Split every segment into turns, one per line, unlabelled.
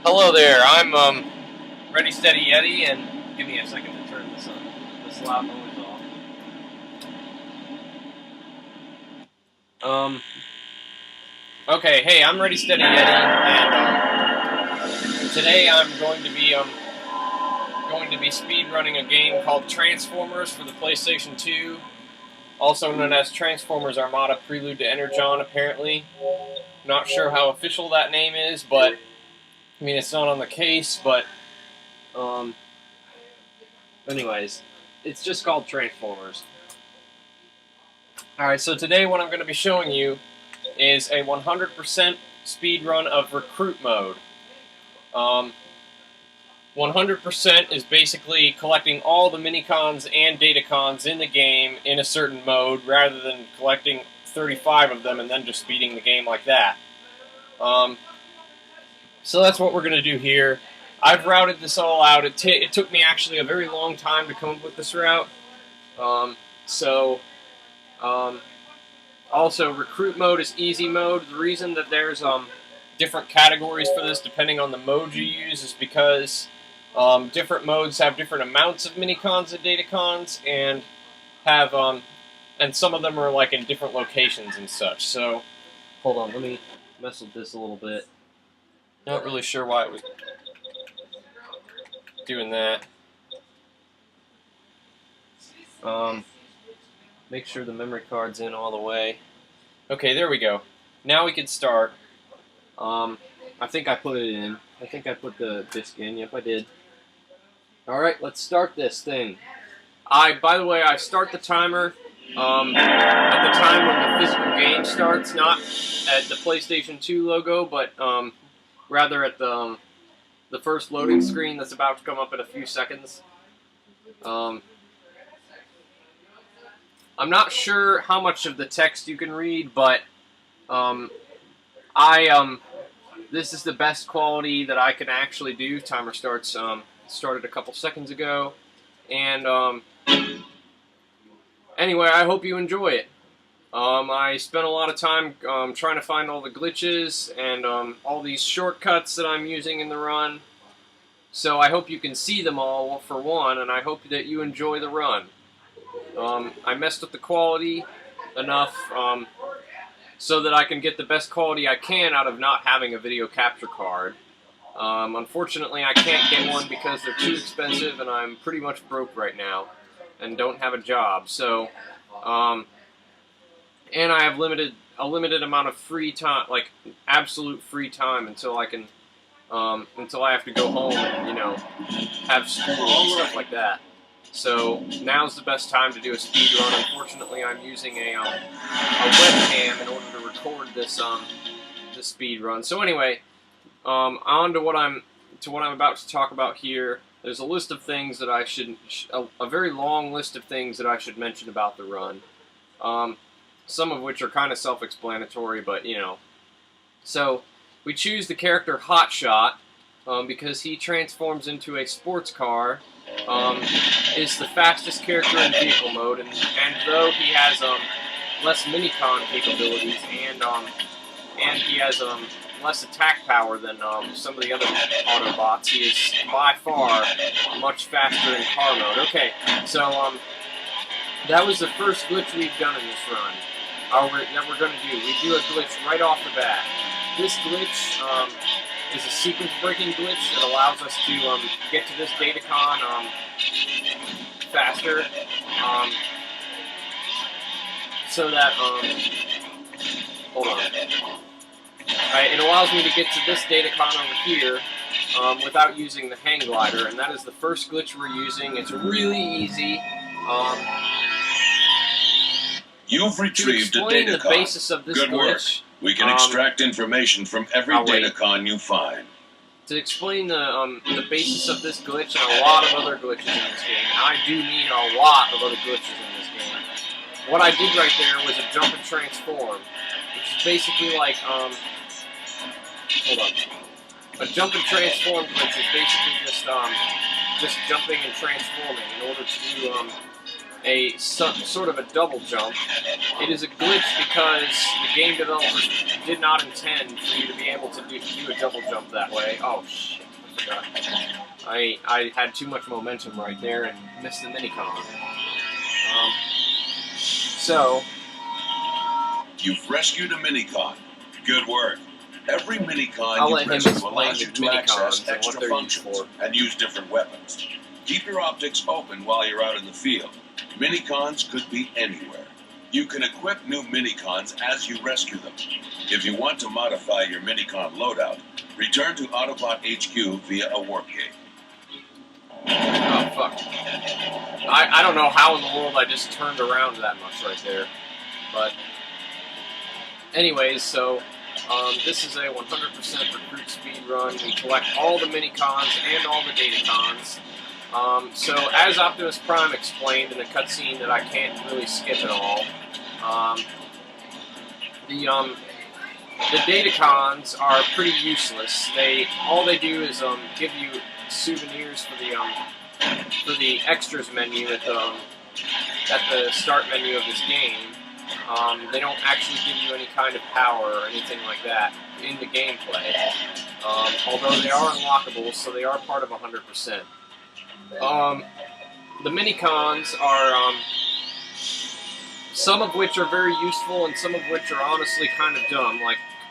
Hello there, I'm Ready Steady Yeti, and give me a second to turn this loud noise off. Okay, hey, I'm Ready Steady Yeti, and today I'm going to be speedrunning a game called Transformers for the PlayStation 2, also known as Transformers Armada Prelude to Energon, apparently. Not sure how official that name is, but, I mean, it's not on the case, but, anyways, it's just called Transformers. Alright, so today what I'm going to be showing you is a 100% speedrun of Recruit mode. 100% is basically collecting all the minicons and datacons in the game in a certain mode, rather than collecting 35 of them and then just beating the game like that. So that's what we're going to do here. I've routed this all out. It took me actually a very long time to come up with this route. Also, Recruit mode is easy mode. The reason that there's different categories for this depending on the mode you use is because different modes have different amounts of minicons and datacons, and have and some of them are like in different locations and such. So, hold on, let me mess with this a little bit. Not really sure why it was doing that. Make sure the memory card's in all the way. Okay, there we go. Now we can start. I think I put it in. I think I put the disc in. Yep, I did. Alright, let's start this thing. By the way, I start the timer at the time when the physical game starts, not at the PlayStation 2 logo, but rather at the first loading screen that's about to come up in a few seconds. I'm not sure how much of the text you can read, but this is the best quality that I can actually do. Timer started a couple seconds ago, and anyway, I hope you enjoy it. I spent a lot of time trying to find all the glitches and all these shortcuts that I'm using in the run. So I hope you can see them all, for one, and I hope that you enjoy the run. I messed with the quality enough so that I can get the best quality I can out of not having a video capture card. Unfortunately, I can't get one because they're too expensive, and I'm pretty much broke right now and don't have a job. So, and I have a limited amount of free time, like absolute free time, until I can, until I have to go home and, you know, have school and stuff like that. So now's the best time to do a speed run. Unfortunately, I'm using a webcam in order to record this this speed run. So anyway, on to what I'm about to talk about here. There's a list of things that I should a very long list of things that I should mention about the run. Some of which are kind of self-explanatory, but you know. So we choose the character Hotshot because he transforms into a sports car. Is the fastest character in vehicle mode, and though he has less minicon capabilities and he has less attack power than some of the other Autobots, he is by far much faster in car mode. Okay, so that was the first glitch we've done in this run. That we're going to do. We do a glitch right off the bat. This glitch is a sequence-breaking glitch that allows us to get to this datacon faster, so that, hold on. Alright, it allows me to get to this datacon over here without using the hang glider, and that is the first glitch we're using. It's really easy.
You've retrieved a datacon.
The basis of this
Good
glitch,
work. We can extract information from every datacon you find.
To explain the basis of this glitch and a lot of other glitches in this game, and I do mean a lot of other glitches in this game, what I did right there was a jump and transform, which is basically like, hold on. A jump and transform glitch is basically just jumping and transforming in order to sort of a double jump. It is a glitch because the game developers did not intend for you to be able to do a double jump that way. Oh shit, I forgot. I had too much momentum right there and missed the minicon. So
you've rescued a minicon. Good work. Every minicon
I'll
you
let him
rescue
explain
allows you
the
to
minicons
access
and what
extra
they're used
functions
for.
and use different weapons. Keep your optics open while you're out in the field. Minicons could be anywhere. You can equip new minicons as you rescue them. If you want to modify your minicon loadout, return to Autobot HQ via a warp gate.
Oh, fuck. I don't know how in the world I just turned around that much right there. But, anyways, so, this is a 100% recruit speedrun. We collect all the minicons and all the datacons. So, as Optimus Prime explained in a cutscene that I can't really skip at all, the datacons are pretty useless. All they do is give you souvenirs for the extras menu at the start menu of this game. They don't actually give you any kind of power or anything like that in the gameplay. Although they are unlockable, so they are part of 100%. The minicons are some of which are very useful, and some of which are honestly kind of dumb,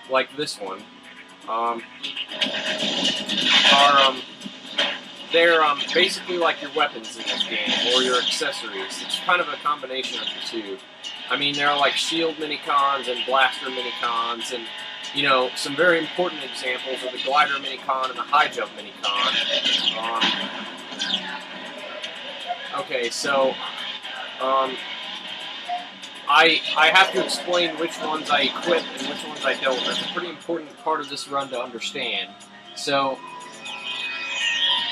like this one. They're basically like your weapons in this game, or your accessories. It's kind of a combination of the two. I mean, there are like shield minicons and blaster minicons, and, you know, some very important examples are the glider minicon and the high jump minicon. Okay, so, I have to explain which ones I equip and which ones I don't. That's a pretty important part of this run to understand. So,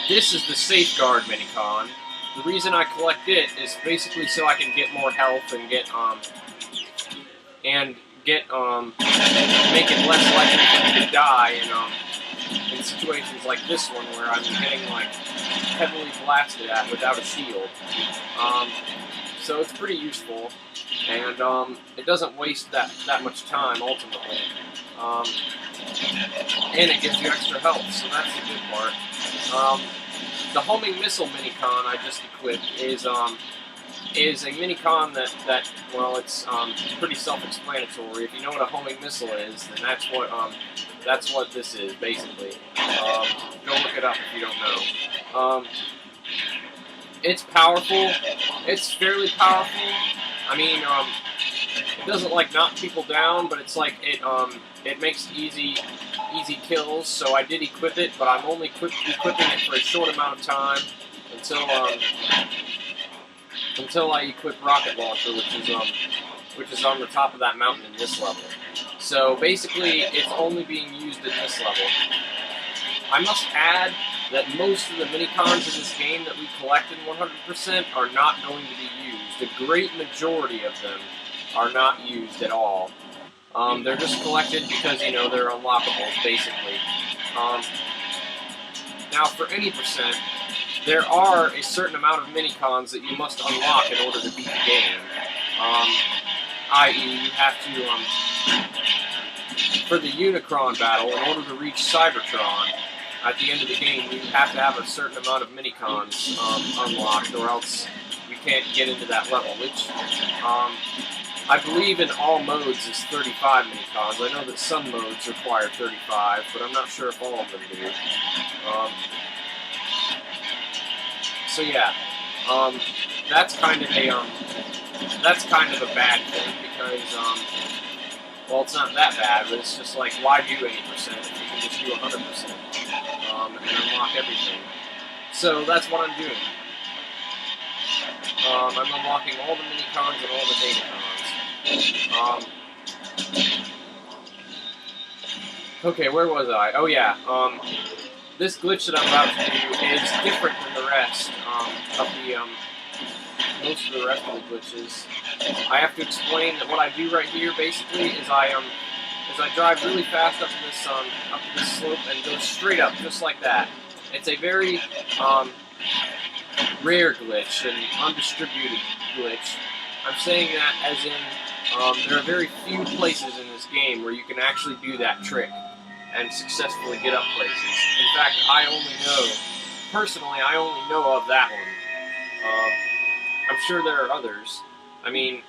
this is the Safeguard minicon. The reason I collect it is basically so I can get more health and make it less likely for me to die in situations like this one where I'm getting like heavily blasted at without a shield. So it's pretty useful, and it doesn't waste that much time ultimately. And it gives you extra health, so that's the good part. The homing missile minicon I just equipped is a minicon that well, it's pretty self-explanatory. If you know what a homing missile is, then that's what this is basically. Go look it up if you don't know. It's powerful. It's fairly powerful. I mean, it doesn't like knock people down, but it's like it makes easy kills. So I did equip it, but I'm only equipping it for a short amount of time until I equip Rocket Launcher, which is on the top of that mountain in this level. So basically, it's only being used in this level. I must add that most of the minicons in this game that we collect in 100% are not going to be used. The great majority of them are not used at all. They're just collected because, you know, they're unlockables, basically. Now, for any percent, there are a certain amount of minicons that you must unlock in order to beat the game. I.e., you have to, for the Unicron battle, in order to reach Cybertron, at the end of the game, you have to have a certain amount of minicons unlocked, or else you can't get into that level, which I believe in all modes is 35 minicons. I know that some modes require 35, but I'm not sure if all of them do. So yeah, that's kind of a bad thing because well, it's not that bad, but it's just like, why do 80% if you can just do 100% and unlock everything? So that's what I'm doing. I'm unlocking all the minicons and all the datacons. Okay, where was I? Oh yeah, this glitch that I'm about to do is different than the rest of the most of the rest of the glitches. I have to explain that what I do right here basically is I drive really fast up to this slope and go straight up, just like that. It's a very rare glitch and undistributed glitch. I'm saying that as in there are very few places in this game where you can actually do that trick and successfully get up places. In fact, personally, I only know of that one. I'm sure there are others. I mean,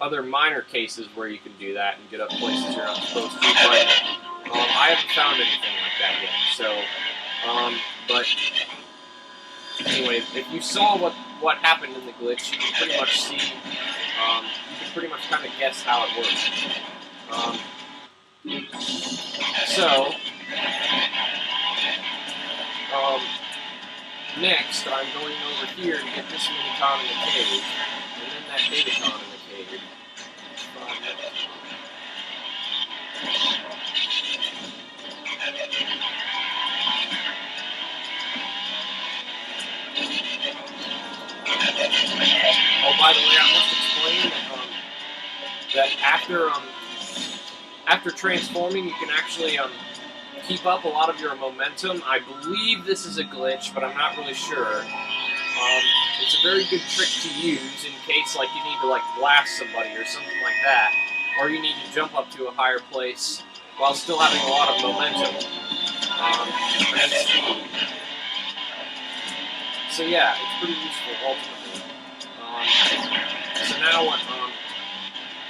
other minor cases where you can do that and get up places you're not supposed to, but I haven't found anything like that yet. So, but anyway, if you saw what happened in the glitch, you can pretty much see, you can pretty much kind of guess how it works. Next, I'm going over here to get this minicon in the cave, and then that datacon in the cave. Oh, by the way, I must explain that after transforming, you can actually keep up a lot of your momentum. I believe this is a glitch, but I'm not really sure. It's a very good trick to use in case like you need to like blast somebody or something like that, or you need to jump up to a higher place while still having a lot of momentum and speed. So yeah, it's pretty useful ultimately. So now what?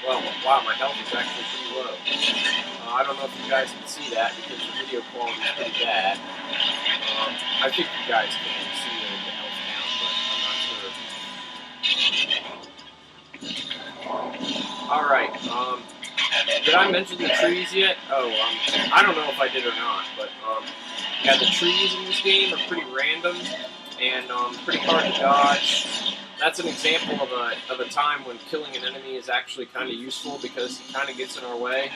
Well, wow, my health is actually pretty low. I don't know if you guys can see that because the video quality is pretty bad. I think you guys can see the health count, but I'm not sure. Alright, did I mention the trees yet? Oh, I don't know if I did or not, but yeah, the trees in this game are pretty random and pretty hard to dodge. That's an example of a time when killing an enemy is actually kind of useful because he kind of gets in our way,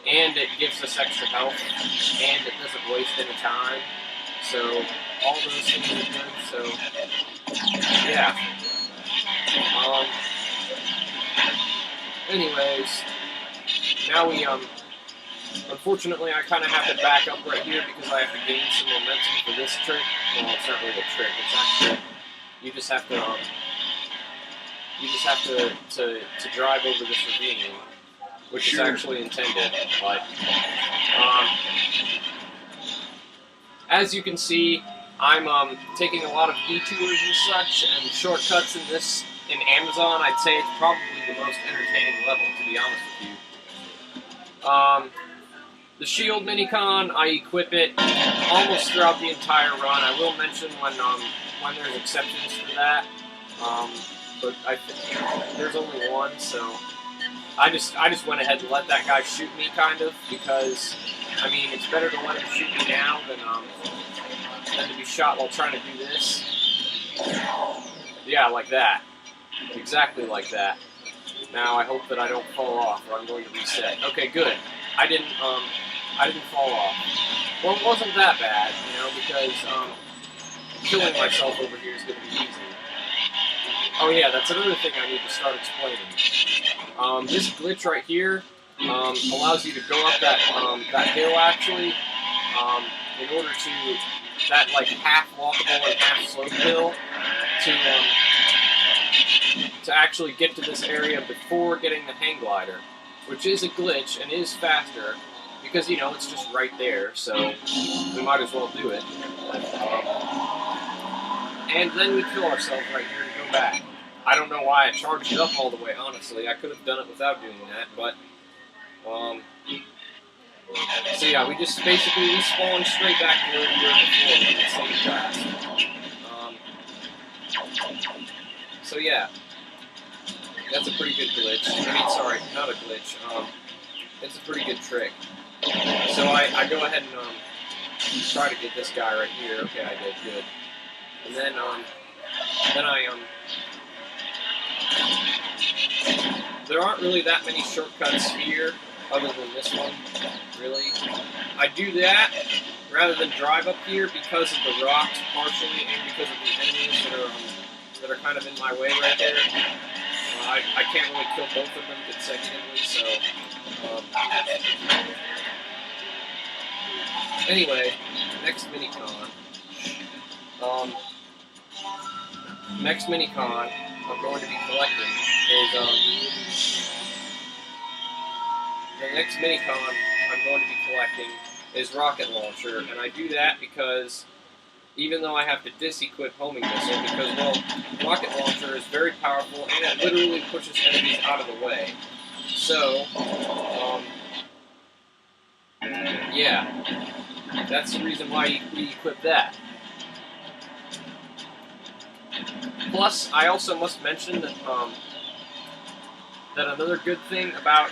and it gives us extra health, and it doesn't waste any time. So all those things are good. So yeah. Anyways, now we unfortunately I kind of have to back up right here because I have to gain some momentum for this trick. Well, it's not really a trick. It's actually you just have to drive over this ravine, which is actually intended. But as you can see, I'm taking a lot of detours and such and shortcuts in Amazon. I'd say it's probably the most entertaining level, to be honest with you. The shield minicon, I equip it almost throughout the entire run. I will mention when there's exceptions to that. But there's only one, so I just went ahead and let that guy shoot me, kind of, because I mean it's better to let him shoot me now than to be shot while trying to do this. Yeah, like that, exactly like that. Now I hope that I don't fall off, or I'm going to reset. Okay, good. I didn't fall off. Well, it wasn't that bad, you know, because killing myself over here is going to be easy. Oh yeah, that's another thing I need to start explaining. This glitch right here allows you to go up that hill actually in order to that like half walkable and half slope hill to actually get to this area before getting the hang glider, which is a glitch and is faster because you know it's just right there, so we might as well do it. And then we kill ourselves right here to go back. I don't know why I charged it up all the way, honestly. I could have done it without doing that, but, so yeah, we just basically respawn straight back to where we were before in the same class. So yeah, that's a pretty good glitch. I mean, sorry, not a glitch. It's a pretty good trick. So I go ahead and, try to get this guy right here. Okay, I did, good. And then there aren't really that many shortcuts here, other than this one, really. I do that rather than drive up here because of the rocks, partially, and because of the enemies that are kind of in my way right there. I can't really kill both of them consecutively, so... Anyway, next minicon. I'm going to be collecting is the next minicon I'm going to be collecting is rocket launcher, and I do that because even though I have to disequip homing missile, because well, rocket launcher is very powerful and it literally pushes enemies out of the way. So, yeah, that's the reason why we equip that. Plus, I also must mention that that another good thing about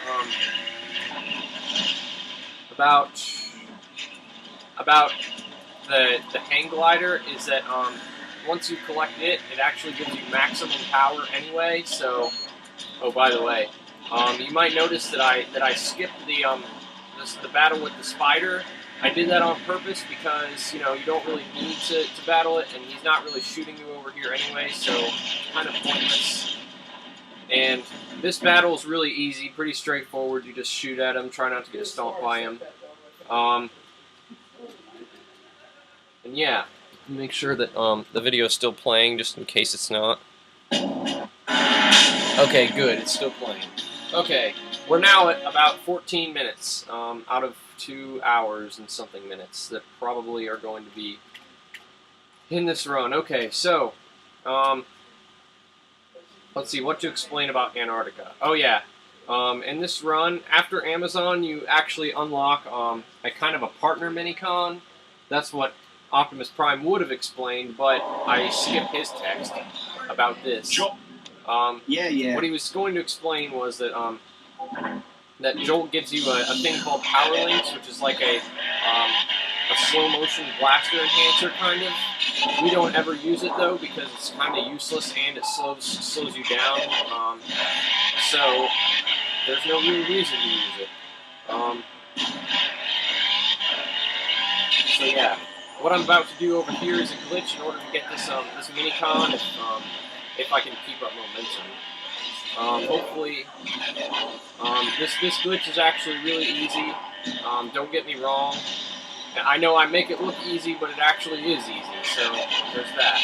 the hang glider is that once you collect it, it actually gives you maximum power anyway. So, oh, by the way, you might notice that I skipped the battle with the spider. I did that on purpose because, you know, you don't really need to battle it, and he's not really shooting you over here anyway, so it's kind of pointless. And this battle is really easy, pretty straightforward. You just shoot at him, try not to get stomped by him. And yeah, make sure that the video is still playing, just in case it's not. Okay, good, it's still playing. Okay, we're now at about 14 minutes out of 2 hours and something minutes that probably are going to be in this run. Okay, so let's see what to explain about Antarctica. Oh yeah, in this run, after Amazon, you actually unlock a kind of a partner minicon. That's what Optimus Prime would have explained, but I skipped his text about this. What he was going to explain was that that Jolt gives you a thing called Power Links, which is like a slow motion blaster enhancer kind of. We don't ever use it though because it's kind of useless and it slows you down. So there's no real reason to use it. So yeah, what I'm about to do over here is a glitch in order to get this this minicon if I can keep up momentum. Hopefully, this glitch is actually really easy. Don't get me wrong. I know I make it look easy, but it actually is easy. So there's that.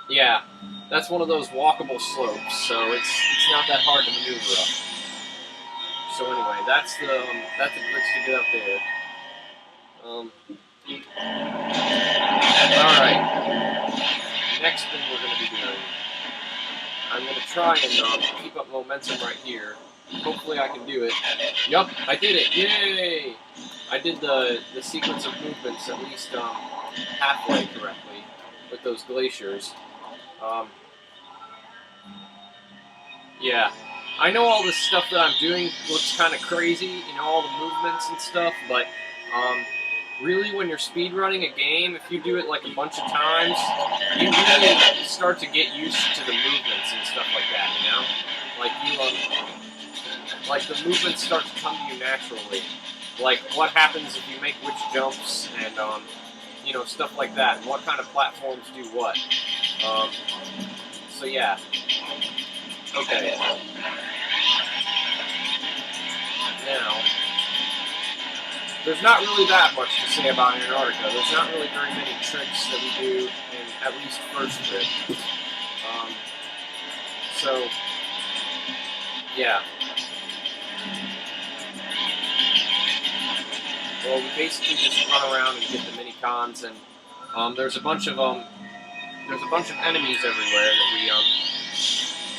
Yeah, that's one of those walkable slopes, so it's not that hard to maneuver up. So anyway, that's the glitch to get up there. All right. Next thing we're going to be doing. I'm going to try and keep up momentum right here. Hopefully I can do it. Yup, I did it! Yay! I did the sequence of movements at least halfway correctly with those glaciers. Yeah. I know all this stuff that I'm doing looks kind of crazy, you know, all the movements and stuff, but really when you're speedrunning a game, if you do it like a bunch of times, you really start to get used to the movements and stuff like that, you know? Like like the movements start to come to you naturally. Like what happens if you make which jumps and, you know, stuff like that, and what kind of platforms do what. So yeah. Okay. Now, there's not really that much to say about Antarctica. There's not really very many tricks that we do in at least first trip. So, yeah. Well, we basically just run around and get the minicons, and there's a bunch of enemies everywhere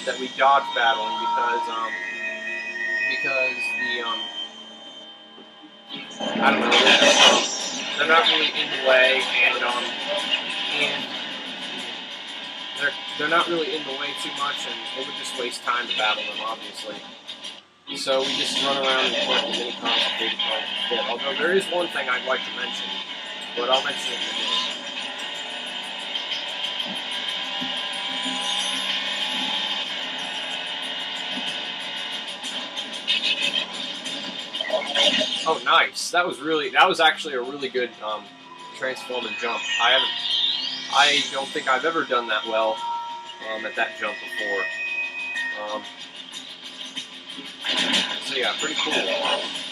that we dodge battling because I don't know, they're not really in the way, and they're not really in the way too much, and it would just waste time to battle them, obviously. So we just run around and collect the minicons and data cards instead. Although there is one thing I'd like to mention, but I'll mention it in a minute. Oh, nice. That was actually a really good transform and jump. I don't think I've ever done that well at that jump before. So yeah, pretty cool.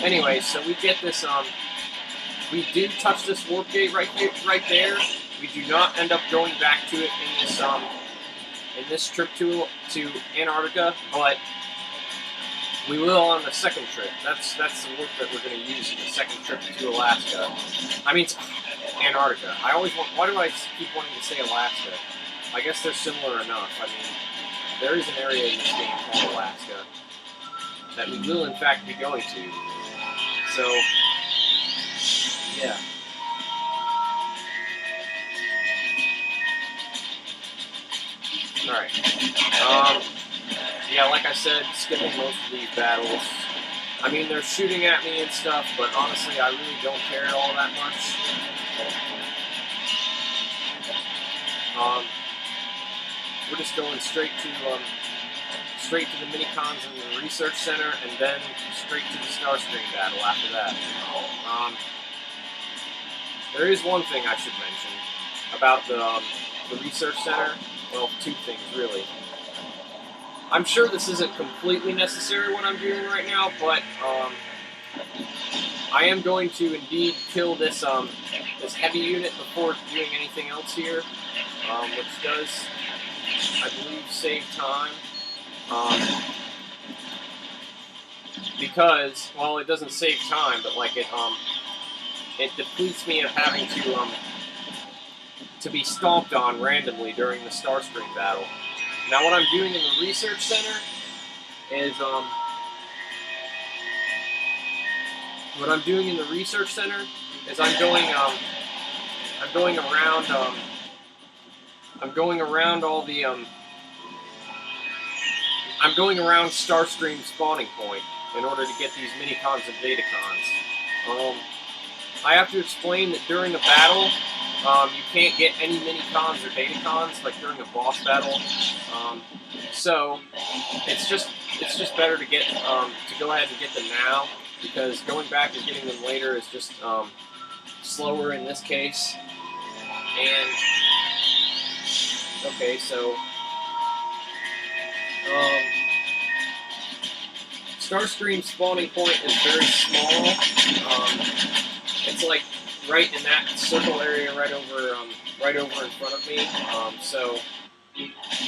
Anyway, so we get this, we did touch this warp gate right there. We do not end up going back to it in this trip to Antarctica, but we will on the second trip. That's the look that we're going to use in the second trip to Alaska. I mean, Antarctica. I always want. Why do I keep wanting to say Alaska? I guess they're similar enough. I mean, there is an area in this game called Alaska that we will, in fact, be going to. So, yeah. Alright. Yeah, like I said, skipping most of these battles. I mean, they're shooting at me and stuff, but honestly, I really don't care all that much. We're just going straight to the mini-cons in the research center, and then straight to the Starscream battle after that. There is one thing I should mention about the research center. Well, two things, really. I'm sure this isn't completely necessary what I'm doing right now, but I am going to indeed kill this this heavy unit before doing anything else here, which does, I believe, save time. Because, well, it doesn't save time, but like it depletes me of having to be stomped on randomly during the Starscream battle. Now, what I'm doing in the research center is I'm going around Starscream spawning point in order to get these mini-cons and datacons. I have to explain that during a battle, you can't get any mini-cons or datacons like during a boss battle. So it's just better to get to go ahead and get them now, because going back and getting them later is just slower in this case. And okay, so Starscream spawning point is very small. It's like right in that circle area, right over in front of me. So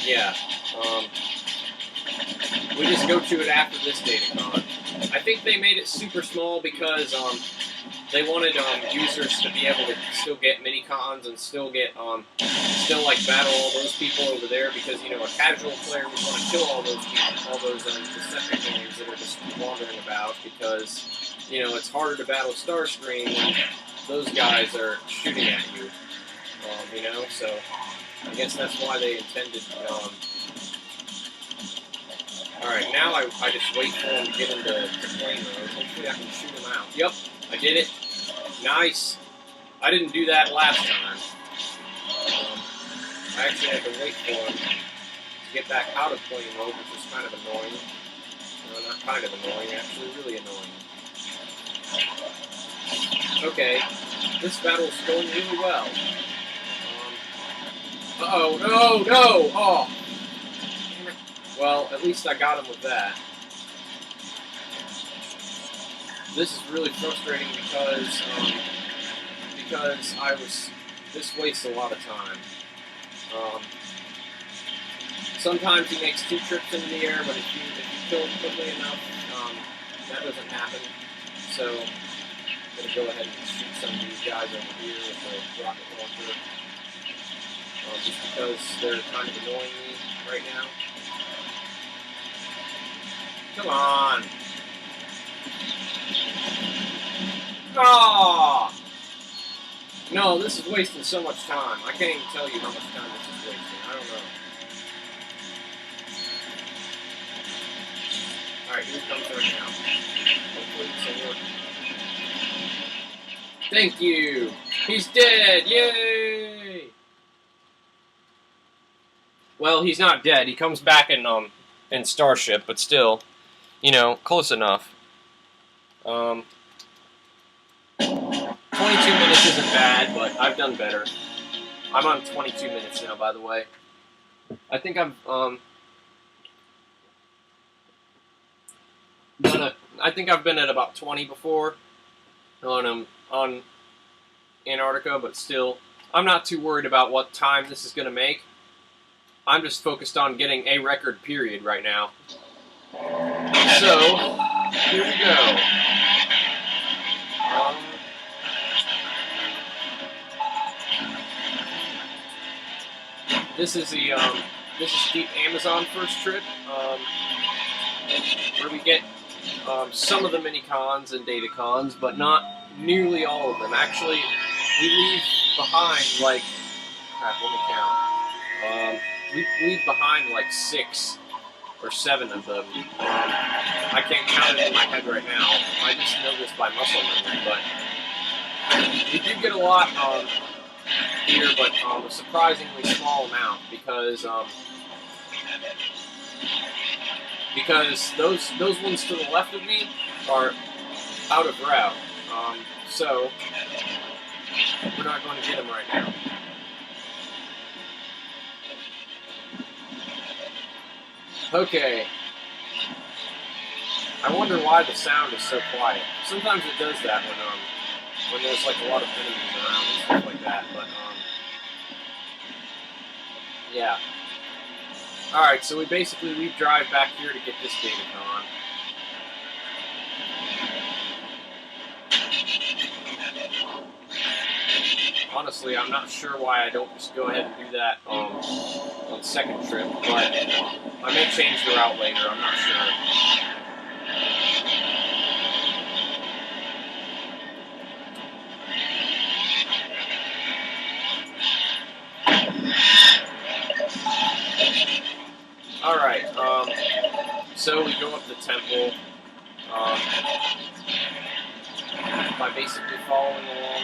yeah, we just go to it after this datacon. I think they made it super small because they wanted users to be able to still get mini-cons and still get like battle all those people over there, because you know a casual player would want to kill all those people, all those Decepticons that are just wandering about, because you know it's harder to battle Starscream when those guys are shooting at you. You know, so I guess that's why they intended. Alright, now I just wait for him to get into plane mode. Hopefully I can shoot him out. Yep, I did it. Nice. I didn't do that last time. I actually had to wait for him to get back out of plane mode, which is kind of annoying. No, not kind of annoying, actually really annoying. Okay, this battle's going really well. Uh-oh, no! Oh! Well, at least I got him with that. This is really frustrating because this wastes a lot of time. Sometimes he makes 2 trips into the air, but if you kill him quickly enough, that doesn't happen. So I'm gonna go ahead and shoot some of these guys over here with the rocket launcher, just because they're kind of annoying me right now. Come on! Ah! No, this is wasting so much time. I can't even tell you how much time this is wasting. I don't know. Alright, here it comes right now. Hopefully it's a work. Thank you! He's dead! Yay! Well, he's not dead. He comes back in Starship, but still, you know, close enough. 22 minutes isn't bad, but I've done better. I'm on 22 minutes now, by the way. I think I've I think I've been at about 20 before on Antarctica, but still, I'm not too worried about what time this is going to make. I'm just focused on getting a record period right now. So, here we go. This is the Deep Amazon first trip, where we get some of the mini cons and data cons, but not nearly all of them. Actually, we leave behind like crap. Let me count. We leave behind like 6 or 7 of them. I can't count it in my head right now. I just know this by muscle memory, but we do get a lot here, but a surprisingly small amount because those ones to the left of me are out of route. So we're not going to get them right now. Okay. I wonder why the sound is so quiet. Sometimes it does that when there's like a lot of enemies around and stuff like that, but yeah. Alright, so we drive back here to get this datacon. Honestly, I'm not sure why I don't just go ahead and do that on second trip, but I may change the route later, I'm not sure. Alright, so we go up the temple by basically following along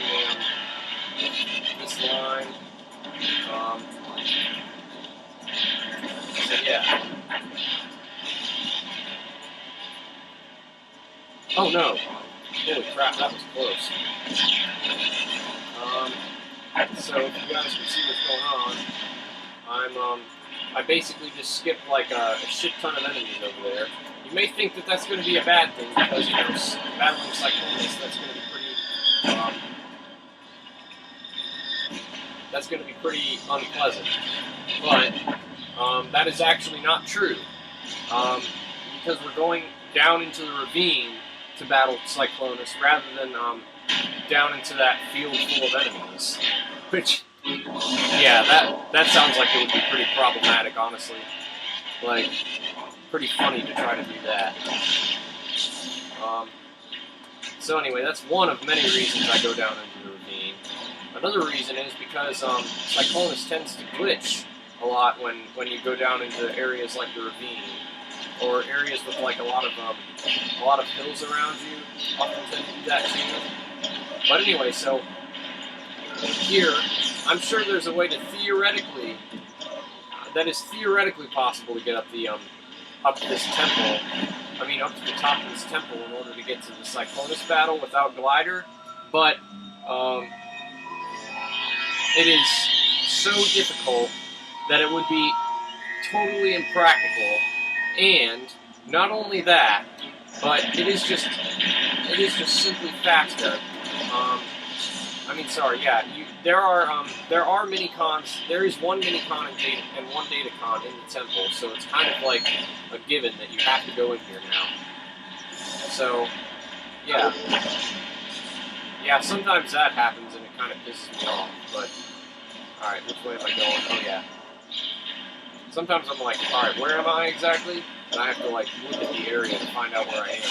this line. So yeah. Oh no! Holy crap, that was close. So if you guys can see what's going on, I basically just skipped like a shit ton of enemies over there. You may think that that's going to be a bad thing because, you know, battling Cyclonus, that's going to be pretty unpleasant. But that is actually not true, because we're going down into the ravine to battle Cyclonus rather than down into that field full of enemies, which. Yeah, that sounds like it would be pretty problematic, honestly. Like, pretty funny to try to do that. So anyway, that's one of many reasons I go down into the ravine. Another reason is because Cyclonus tends to glitch a lot when you go down into areas like the ravine, or areas with like a lot of hills around you. Often tend to do that too. But anyway, so here. I'm sure there's a way to theoretically, that is theoretically possible to get up up to this temple. I mean, up to the top of this temple in order to get to the Cyclonus battle without glider. But it is so difficult that it would be totally impractical. And not only that, but it is just simply faster. There are mini-cons. There is one mini-con and one data-con in the temple, so it's kind of like a given that you have to go in here now. So, yeah. Yeah, sometimes that happens and it kind of pisses me off, but... Alright, which way am I going? Oh, yeah. Sometimes I'm like, alright, where am I exactly? And I have to, like, look at the area to find out where I am.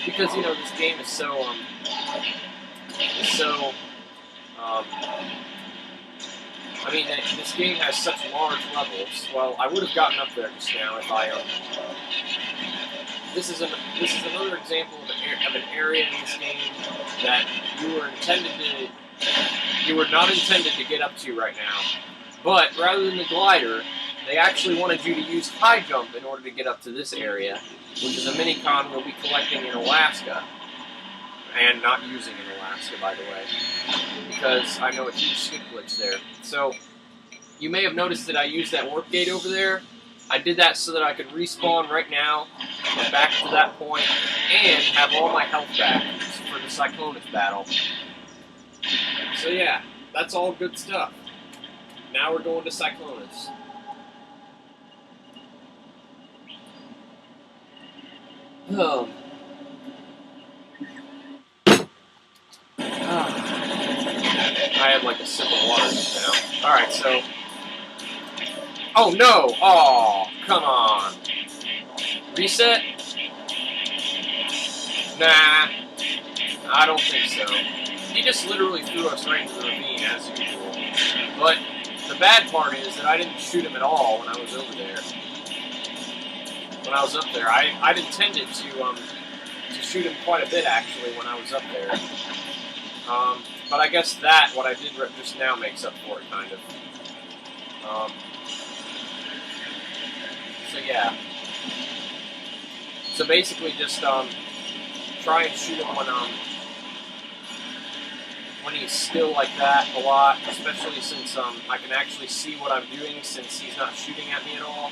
Because, you know, this game is so, this game has such large levels. Well, I would have gotten up there just now if I, This is another example of an area in this game that you were not intended to get up to right now. But, rather than the glider, they actually wanted you to use high jump in order to get up to this area, which is a mini-con we'll be collecting in Alaska. And not using in Alaska, by the way, because I know a huge skip glitch there. So, you may have noticed that I used that warp gate over there. I did that so that I could respawn right now, get back to that point, and have all my health back for the Cyclonus battle. So yeah, that's all good stuff. Now we're going to Cyclonus. Oh. I had like a sip of water just now. Alright, so... Oh no! Oh, come on. Reset? Nah, I don't think so. He just literally threw us right into the ravine as usual. But the bad part is that I didn't shoot him at all when I was over there. When I was up there, I'd intended to shoot him quite a bit actually when I was up there. But I guess that, what I did just now, makes up for it, kind of. So yeah. So basically just try and shoot him when he's still like that a lot, especially since I can actually see what I'm doing since he's not shooting at me at all.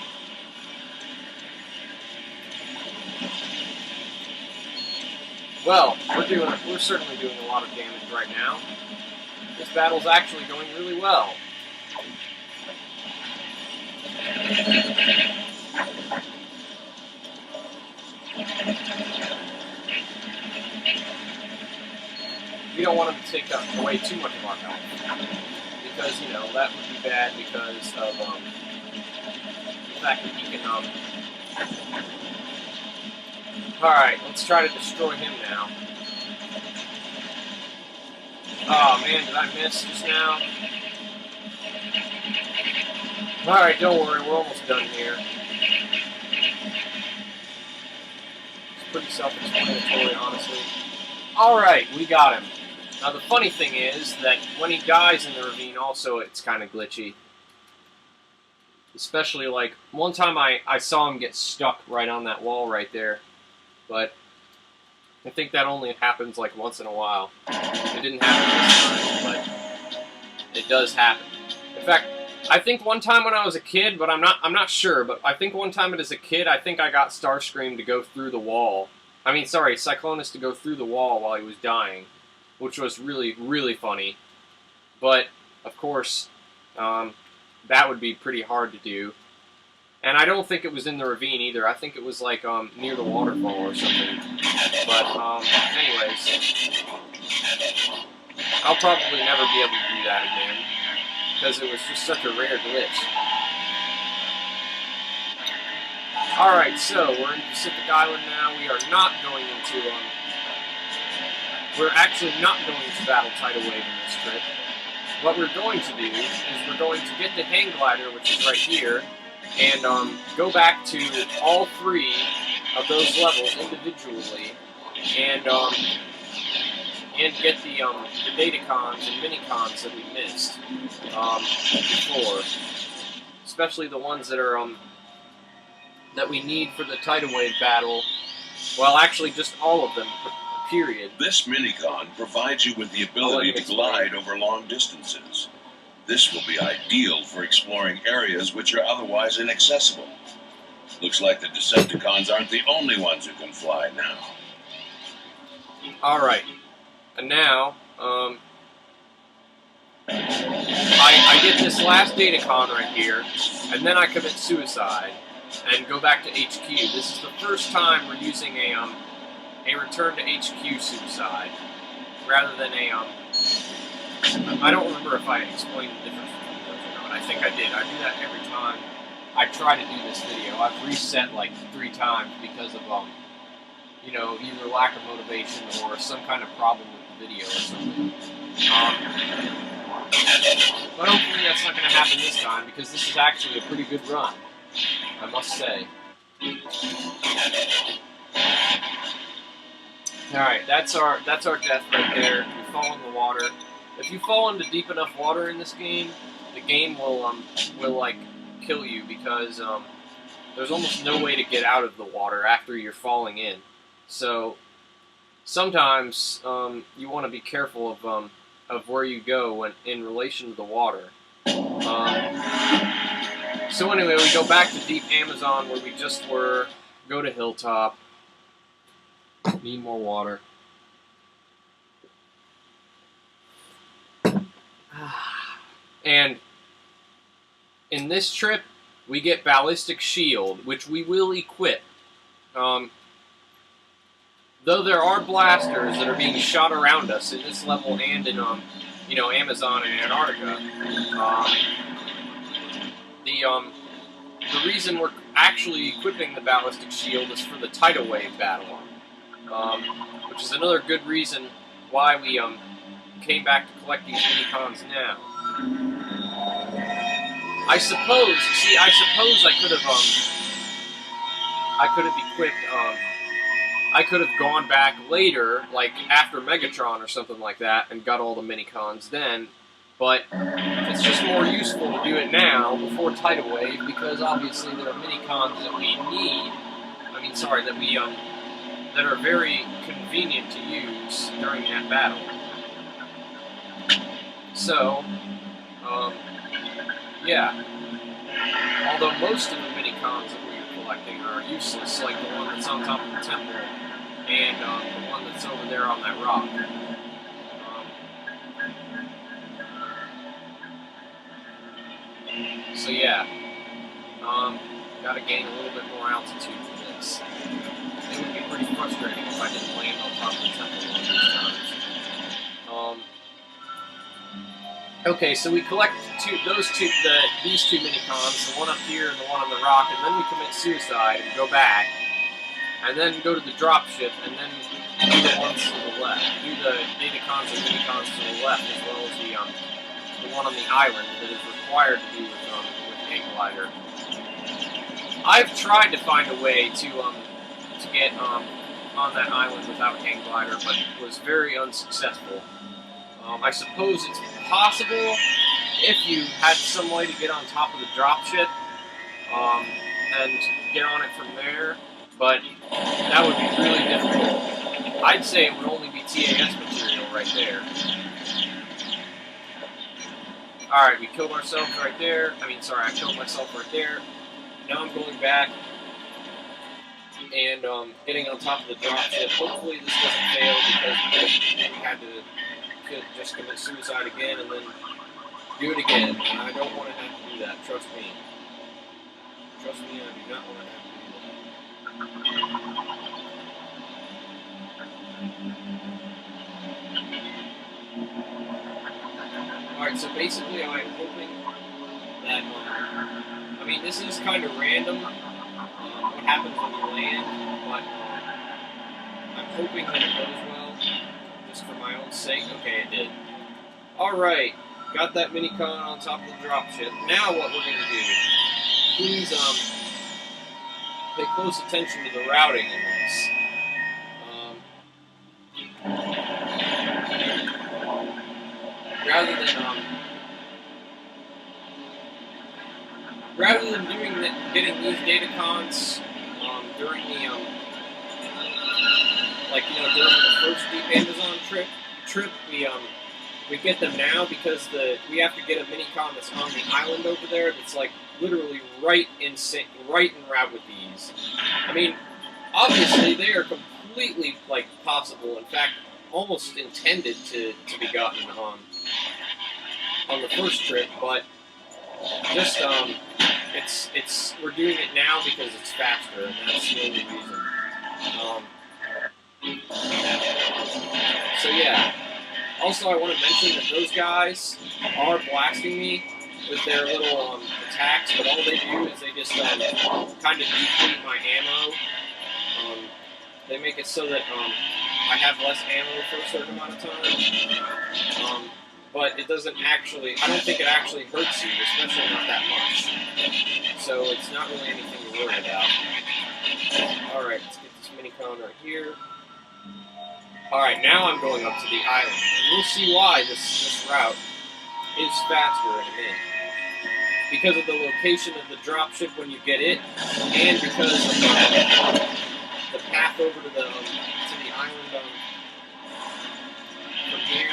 Well, we're certainly doing a lot of damage right now. This battle's actually going really well. We don't want him to take away too much of our health, because, you know, that would be bad because of the fact that he can, Alright, let's try to destroy him now. Oh man, did I miss just now? Alright, don't worry, we're almost done here. It's pretty self-explanatory, honestly. Alright, we got him. Now the funny thing is that when he dies in the ravine also it's kind of glitchy. Especially like, one time I saw him get stuck right on that wall right there. But I think that only happens like once in a while. It didn't happen this time, but it does happen. In fact, I think one time when I was a kid, but I'm not sure, but I think one time as a kid, I think I got Starscream to go through the wall. I mean, sorry, Cyclonus to go through the wall while he was dying, which was really, really funny. But, of course, that would be pretty hard to do. And I don't think it was in the ravine either. I think it was like near the waterfall or something. But anyways, I'll probably never be able to do that again because it was just such a rare glitch. All right, so we're in Pacific Island now. We are not going into we're actually not going to battle Tidal Wave in this trip. What we're going to do is we're going to get the hang glider, which is right here, and go back to all 3 of those levels individually, and get the datacons and minicons that we missed before, especially the ones that are that we need for the Tidal Wave battle. Well, actually, just all of them. Period.
This minicon provides you with the ability to glide over long distances. This will be ideal for exploring areas which are otherwise inaccessible. Looks like the Decepticons aren't the only ones who can fly now.
Alright. And now, I get this last datacon right here, and then I commit suicide, and go back to HQ. This is the first time we're using a return to HQ suicide, rather than I don't remember if I explained the difference between those or not. I think I did. I do that every time I try to do this video. I've reset like 3 times because of, you know, either lack of motivation or some kind of problem with the video or something. But hopefully that's not going to happen this time, because this is actually a pretty good run, I must say. Alright, that's our death right there. We fall in the water. If you fall into deep enough water in this game, the game will like kill you, because there's almost no way to get out of the water after you're falling in. So sometimes you want to be careful of where you go in relation to the water. So anyway, we go back to Deep Amazon where we just were. Go to Hilltop. Need more water. And in this trip, we get Ballistic Shield, which we will equip. though there are blasters that are being shot around us in this level and in you know, Amazon and Antarctica, the reason we're actually equipping the ballistic shield is for the tidal wave battle, which is another good reason why we came back to collect these minicons now. I suppose I could have equipped, I could have gone back later, like after Megatron or something like that, and got all the minicons then, but it's just more useful to do it now, before Tidal Wave, because obviously there are minicons that we need, that are very convenient to use during that battle. So, yeah. Although most of the minicons that we're collecting are useless, like the one that's on top of the temple, and the one that's over there on that rock. So yeah, gotta gain a little bit more altitude for this. It would be pretty frustrating if I didn't land on top of the temple one of these times. Okay, so we collect these two minicons, the one up here and the one on the rock, and then we commit suicide and go back, and then go to the dropship, and then do the ones to the left. Do the datacons and minicons to the left, as well as the one on the island that is required to do with Hang Glider. I've tried to find a way to get on that island without Hang Glider, but was very unsuccessful. I suppose it's possible if you had some way to get on top of the dropship and get on it from there, but that would be really difficult. I'd say it would only be TAS material right there. Alright, we killed ourselves right there. I killed myself right there. Now I'm going back and getting on top of the dropship. Hopefully this doesn't fail, because we had to just commit suicide again and then do it again. And I don't want to have to do that, trust me. Trust me, I do not want to have to do that. Alright, so basically I'm hoping that, this is kind of random, what happens when you land, but I'm hoping that it goes well, just for my own sake. Okay, it did. Alright, got that minicon on top of the dropship. Now what we're going to do, please pay close attention to the routing in this. Rather than getting these datacons during the during the first Deep Amazon trip, we get them now because we have to get a minicon that's on the island over there that's like literally right in route with these. Obviously they are completely possible. In fact, almost intended to be gotten on the first trip, but just we're doing it now because it's faster, and that's the only reason. So yeah. Also, I want to mention that those guys are blasting me with their little attacks, but all they do is they just kind of deplete my ammo. They make it so that I have less ammo for a certain amount of time. But it doesn't actually, I don't think it actually hurts you, especially not that much. So it's not really anything to worry about. Alright, let's get this minicon right here. Alright, now I'm going up to the island. And we'll see why this route is faster in a minute. Because of the location of the dropship when you get it, and because of the path over to the island from here.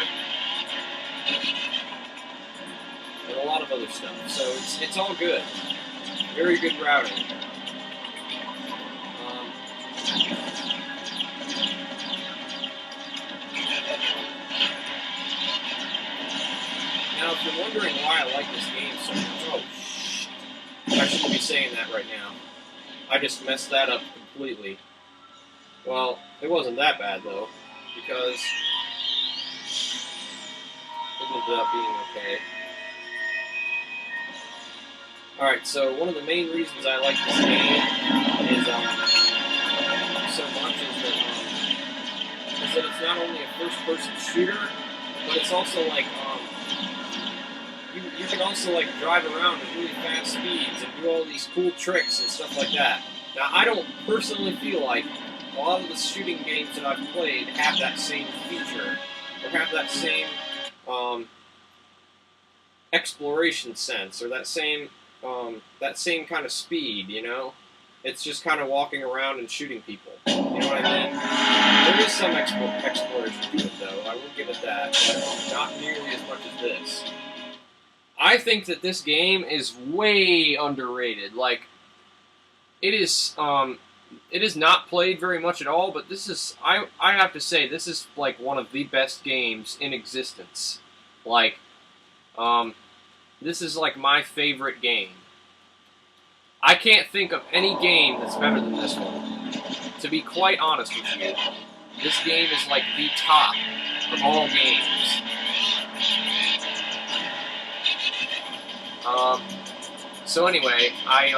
And a lot of other stuff. So it's all good. Very good routing. Now, if you're wondering why I like this game so much, I shouldn't be saying that right now. I just messed that up completely. Well, It wasn't that bad though, because it ended up being okay. Alright, so one of the main reasons I like this game is so much is that it's not only a first-person shooter, but it's also like you can also like drive around at really fast speeds and do all these cool tricks and stuff like that. Now, I don't personally feel like a lot of the shooting games that I've played have that same feature or have that same exploration sense or that same kind of speed. You know, it's just kind of walking around and shooting people. You know what I mean? There is some exploration to it, though. I will give it that, but not nearly as much as this. I think that this game is way underrated. Like, it is not played very much at all, but this is, I have to say, this is like one of the best games in existence. Like, this is like my favorite game. I can't think of any game that's better than this one. To be quite honest with you, this game is like the top of all games. So anyway, I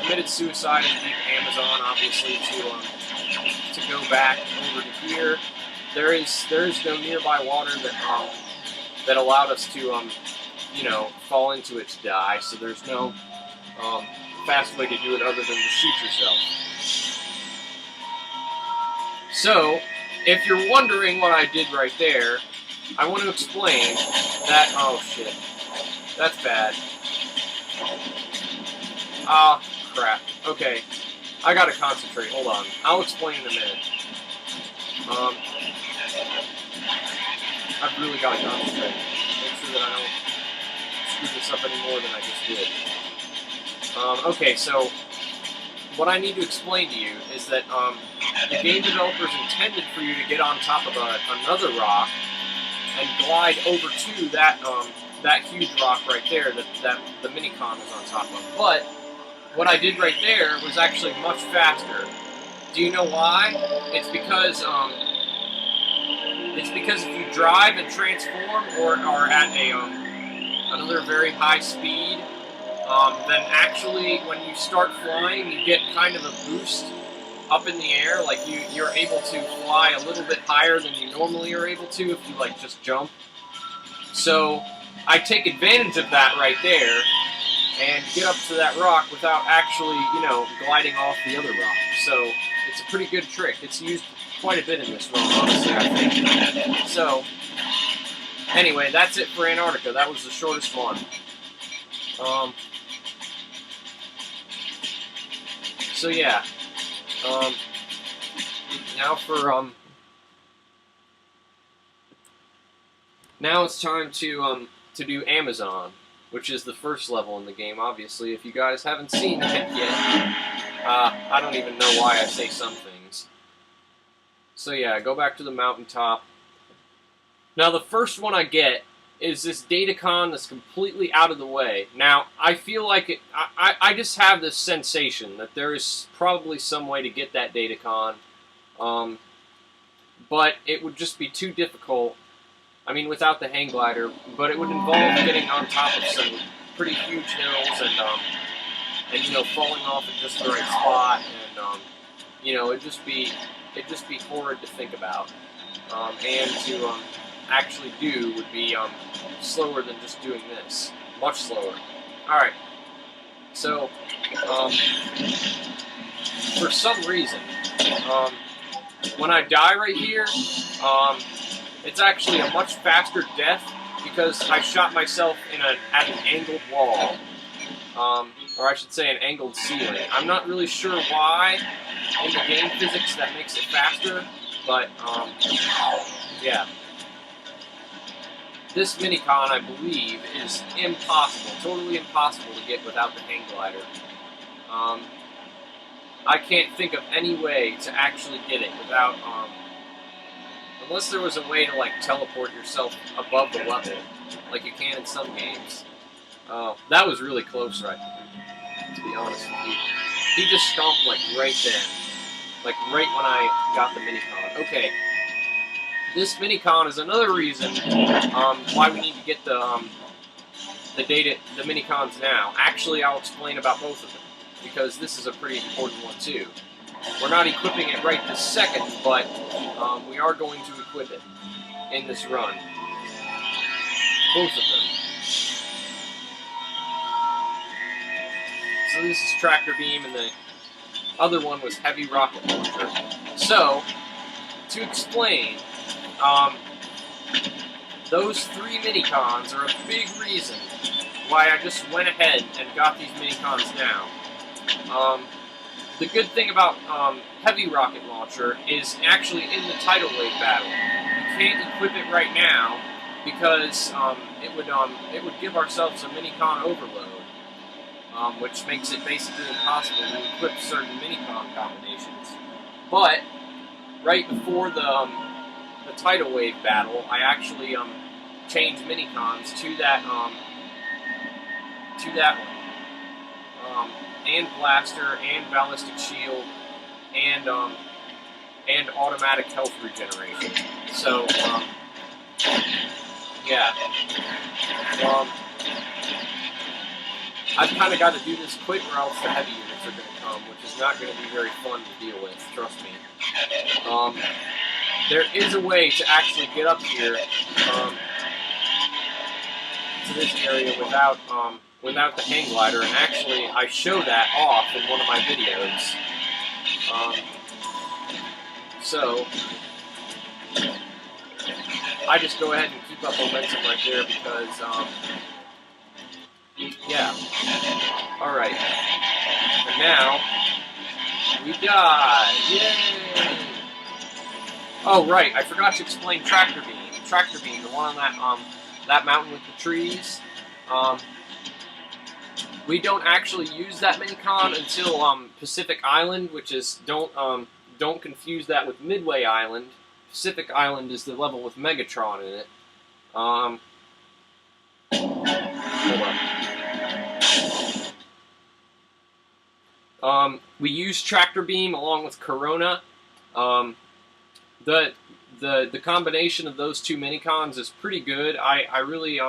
committed suicide and beat Amazon, obviously, to go back over to here. There is no nearby water that allowed us to you know, fall into it to die. So there's no fast way to do it other than to shoot yourself. So if you're wondering what I did right there, I want to explain that. Oh shit, that's bad. Ah, crap. Okay, I gotta concentrate. Hold on. I'll explain in a minute. I've really gotta concentrate. Make sure that I don't screw this up any more than I just did. Okay, so what I need to explain to you is that the game developers intended for you to get on top of another rock and glide over to that huge rock right there that the minicon was on top of. But what I did right there was actually much faster. Do you know why? It's because if you drive and transform or are at another very high speed, then actually when you start flying, you get kind of a boost up in the air. Like you're able to fly a little bit higher than you normally are able to if you like just jump. So I take advantage of that right there and get up to that rock without actually, you know, gliding off the other rock. So it's a pretty good trick. It's used quite a bit in this one, honestly, I think. So anyway, that's it for Antarctica. That was the shortest one. So yeah. Now it's time to do Amazon, which is the first level in the game, obviously. If you guys haven't seen it yet, I don't even know why I say some things. So yeah, go back to the mountaintop. Now the first one I get is this datacon that's completely out of the way. Now, I feel like I just have this sensation that there is probably some way to get that datacon, but it would just be too difficult. I mean, without the hang glider, but it would involve getting on top of some pretty huge hills and you know, falling off at just the right spot, and you know, it'd just be horrid to think about, and to actually do would be slower than just doing this, much slower. All right, so for some reason, when I die right here, it's actually a much faster death because I shot myself at an angled wall, or I should say an angled ceiling. I'm not really sure why in the game physics that makes it faster, but yeah. This minicon, I believe, is impossible, totally impossible to get without the hang glider. I can't think of any way to actually get it without, unless there was a way to, like, teleport yourself above the level, like you can in some games. That was really close, right? To be honest with you. He just stomped, like, right there. like right when I got the minicon. Okay, this minicon is another reason why we need to get the minicons now. Actually, I'll explain about both of them, because this is a pretty important one too. We're not equipping it right this second, but we are going to equip it in this run. Both of them. So this is tractor beam, and the other one was heavy rocket launcher. So, to explain, those 3 minicons are a big reason why I just went ahead and got these minicons now. The good thing about heavy rocket launcher is actually in the tidal wave battle. We can't equip it right now because it would give ourselves a minicon overload, which makes it basically impossible to equip certain minicon combinations. But right before the tidal wave battle, I actually changed minicons to that one. And blaster, and ballistic shield, and automatic health regeneration. So, yeah. I've kind of got to do this quick, or else the heavy units are going to come, which is not going to be very fun to deal with, trust me. There is a way to actually get up here to this area without the hang glider, and actually I show that off in one of my videos. So I just go ahead and keep up momentum right there because, yeah. Alright. And now, we die! Yay! Oh, right, I forgot to explain tractor beam. Tractor beam, the one on that mountain with the trees. We don't actually use that minicon until Pacific Island, which is don't confuse that with Midway Island. Pacific Island is the level with Megatron in it. Hold up. We use tractor beam along with Corona. The combination of those 2 minicons is pretty good. I really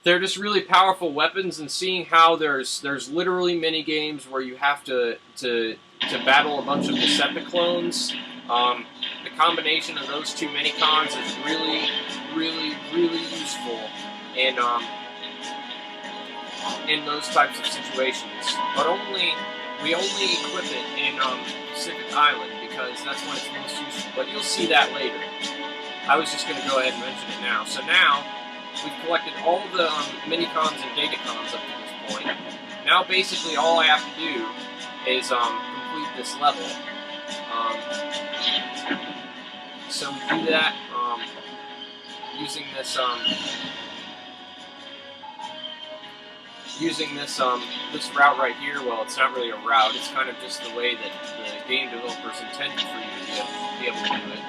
they're just really powerful weapons, and seeing how there's literally mini games where you have to battle a bunch of Decepticlones. The combination of those 2 minicons is really, really, really useful in those types of situations. But we only equip it in Pacific Island because that's when it's most useful. But you'll see that later. I was just going to go ahead and mention it now. So now we've collected all the minicons and datacons up to this point. Now basically all I have to do is complete this level. So we do that using this this route right here. Well, it's not really a route. It's kind of just the way that the game developers intended for you to be able to do it.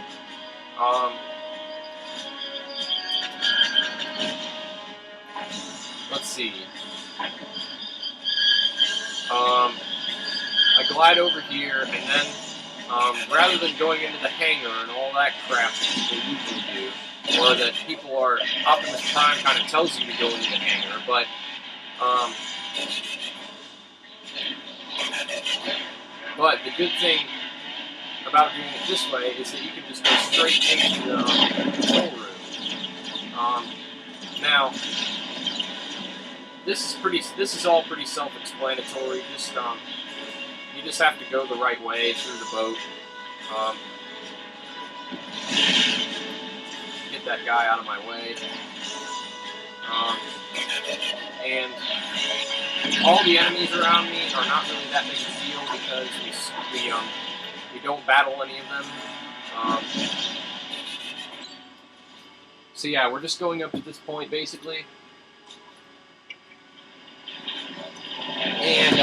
Let's see. I glide over here, and then rather than going into the hangar and all that crap that people usually do, or that people are, Optimus Prime kind of tells you to go into the hangar, but the good thing about doing it this way is that you can just go straight into the control room. Now, this is all pretty self-explanatory. You just have to go the right way through the boat. Get that guy out of my way. And all the enemies around me are not really that big of a deal because we don't battle any of them. So yeah, we're just going up to this point basically. And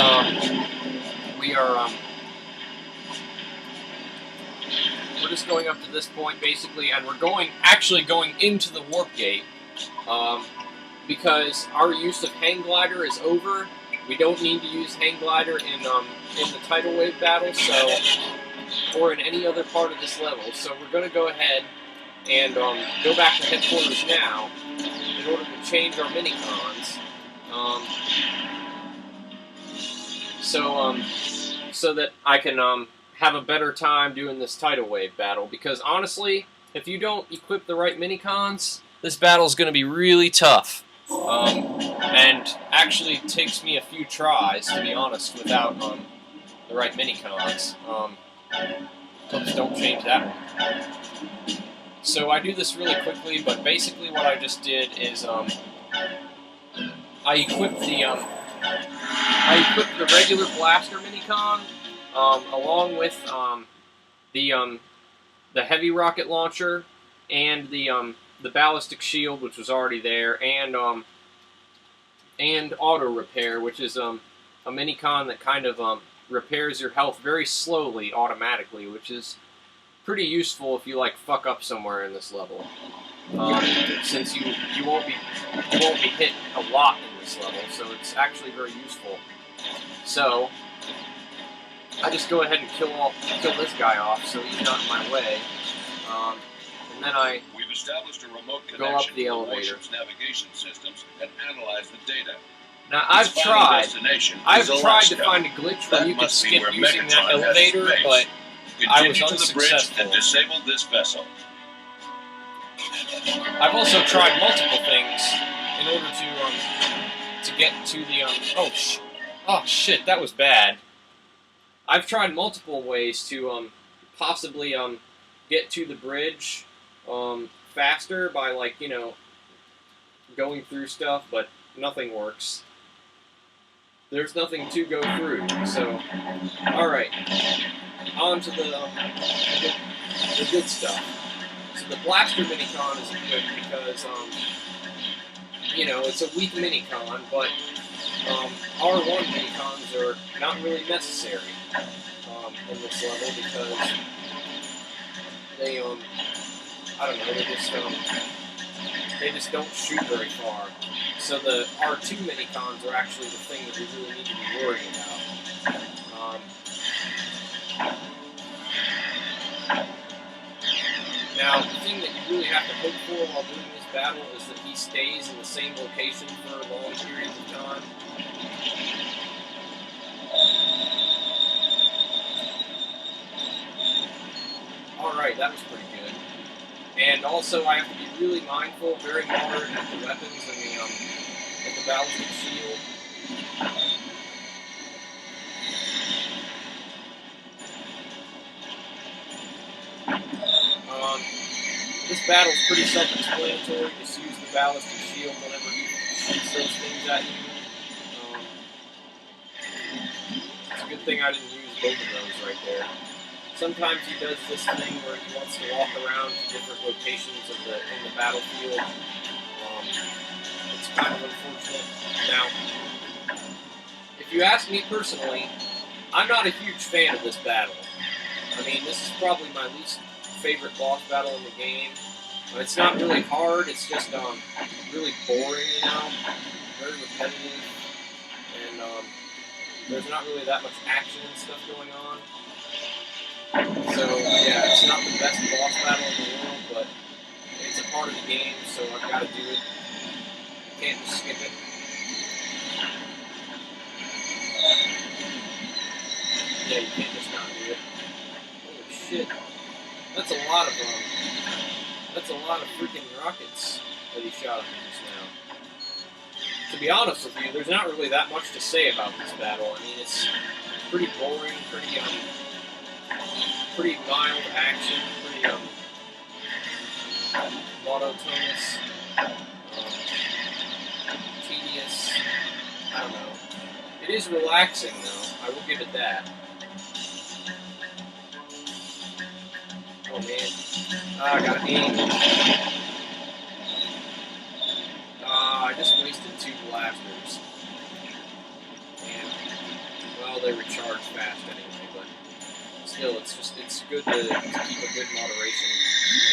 we're just going up to this point basically, and we're actually going into the warp gate because our use of hang glider is over. we don't need to use hang glider in the tidal wave battle, so, or in any other part of this level. So we're going to go ahead and go back to headquarters now in order to change our minicons. So that I can have a better time doing this tidal wave battle. Because honestly, if you don't equip the right minicons, this battle is going to be really tough. And actually takes me a few tries, to be honest, without the right minicons. Oops, don't change that one. So I do this really quickly, but basically what I just did is I equipped the regular blaster minicon along with the heavy rocket launcher and the ballistic shield, which was already there, and auto repair, which is a minicon that kind of repairs your health very slowly, automatically, which is pretty useful if you like fuck up somewhere in this level. Since you won't be hit a lot in this level, so it's actually very useful. So I just go ahead and kill this guy off, so he's not in my way. And then
We've established a remote
go up
connection
the
to the
elevator.
warship's navigation systems and analyze the data.
Now I've
Its final
tried
destination
to
is Alaska.
find a glitch where
That
you can
must be
skip
where
using that
Megatron has
elevator,
base.
but I was
Continue to the bridge
unsuccessful.
and disable this vessel.
I've also tried multiple things in order to get to the oh shit, that was bad. I've tried multiple ways to possibly get to the bridge faster by, like, you know, going through stuff, but nothing works. There's nothing to go through. So, all right, on to the good stuff. So the blaster minicon is good because you know, it's a weak minicon, but R1 minicons are not really necessary in this level because they I don't know, they just don't shoot very far. So the R2 minicons are actually the thing that we really need to be worrying about. Now, the thing that you really have to hope for while doing this battle is that he stays in the same location for long periods of time. Alright, that was pretty good. And also, I have to be really mindful, very modern of the weapons and the ballistic shield. This battle's pretty self-explanatory. Just use the ballistic shield whenever he shoots those things at you. It's a good thing I didn't use both of those right there. Sometimes he does this thing where he wants to walk around to different locations in the battlefield. It's kind of unfortunate. Now, if you ask me personally, I'm not a huge fan of this battle. I mean, this is probably my least favorite boss battle in the game. It's not really hard, it's just really boring, you know, very repetitive, and there's not really that much action and stuff going on. So, yeah, it's not the best boss battle in the world, but it's a part of the game, so I've got to do it. Can't just skip it. Yeah, you can't just not do it. Holy shit. That's a lot of freaking rockets that he shot at me just now. To be honest with you, there's not really that much to say about this battle. I mean, it's pretty boring, pretty mild action, pretty monotonous, tedious. I don't know. It is relaxing, though. I will give it that. Oh man. I gotta aim. I just wasted 2 blasters. And, well, they recharge fast anyway, but still, it's good to keep a good moderation.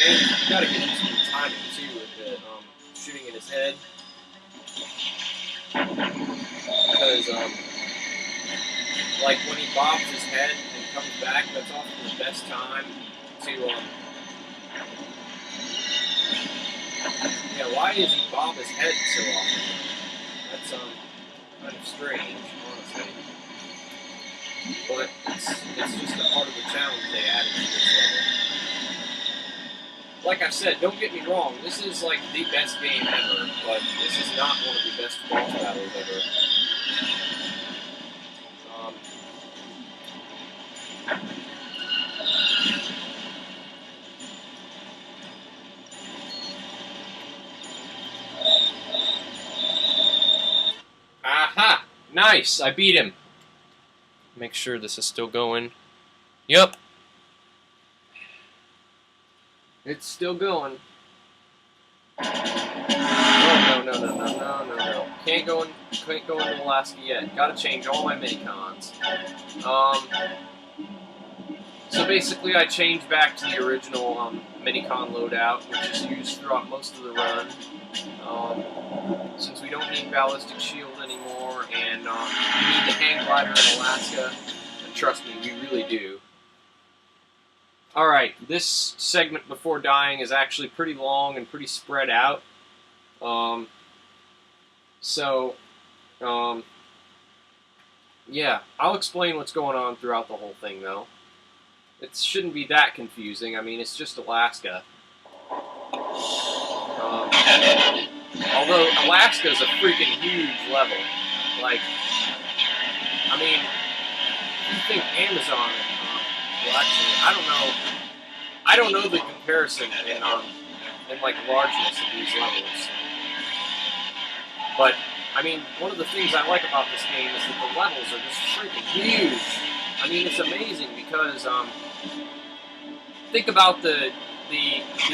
And you gotta get used to the timing too with the shooting in his head. Because, like, when he bobs his head and comes back, that's often the best time to, yeah, why does he bob his head so often? That's, kind of strange, honestly. But it's just a part of the challenge they added to this level. Like I said, don't get me wrong, this is like the best game ever, but this is not one of the best boss battles ever. Aha! Nice! I beat him! Make sure this is still going. Yup! It's still going. No. Can't go into Alaska yet. Gotta change all my minicons. So basically I changed back to the original minicon loadout, which is used throughout most of the run. Since we don't need ballistic shield anymore, and we need the hang glider in Alaska, and trust me, we really do. Alright, this segment before dying is actually pretty long and pretty spread out. Yeah, I'll explain what's going on throughout the whole thing, though. It shouldn't be that confusing. I mean, it's just Alaska. Although Alaska's a freaking huge level. Like, I mean, you think Amazon, well, actually, I don't know the comparison in like largeness of these levels. But I mean, one of the things I like about this game is that the levels are just freaking huge. I mean, it's amazing because think about the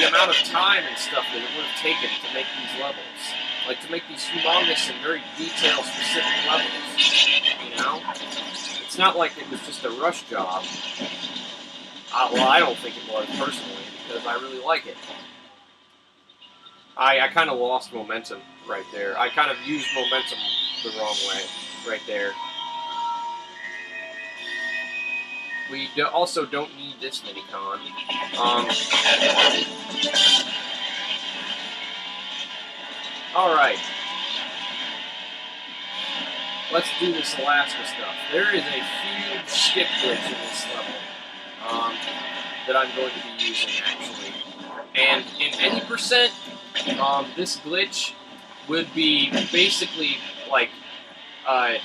amount of time and stuff that it would have taken to make these levels. Like, to make these humongous and very detail-specific levels, you know? It's not like it was just a rush job. Well, I don't think it was, personally, because I really like it. I kind of lost momentum right there. I kind of used momentum the wrong way right there. We also don't need this minicon. Alright. Let's do this Alaska stuff. There is a huge skip glitch in this level that I'm going to be using, actually. And in any percent, this glitch would be basically like a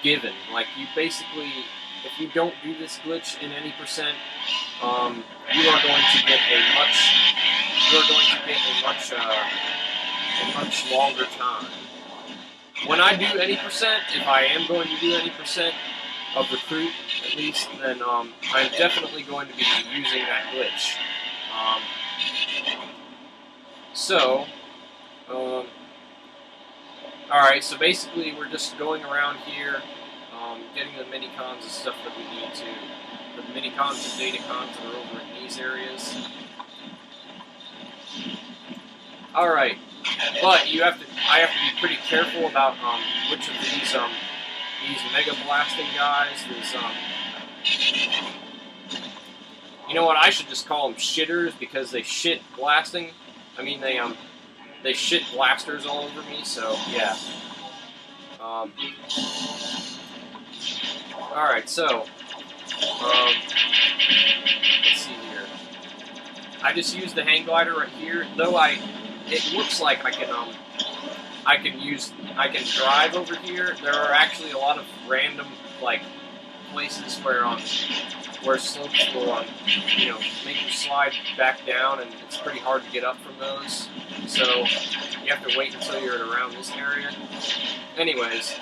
given. Like, you basically, if you don't do this glitch in any percent, you are going to get a much longer time. When I do any percent, if I am going to do any percent of recruit, at least, then I'm definitely going to be using that glitch. Alright, so basically we're just going around here, getting the minicons and stuff that we need to. The minicons and datacons that are over in these areas. Alright, but I have to be pretty careful about which of these mega blasting guys, you know what, I should just call them shitters because they shit blasting. I mean, they shit blasters all over me, so yeah. Alright, so let's see here. I just used the hang glider right here, though it looks like I can drive over here. There are actually a lot of random, like, places where slopes will, make you slide back down, and it's pretty hard to get up from those. So you have to wait until you're at around this area. Anyways,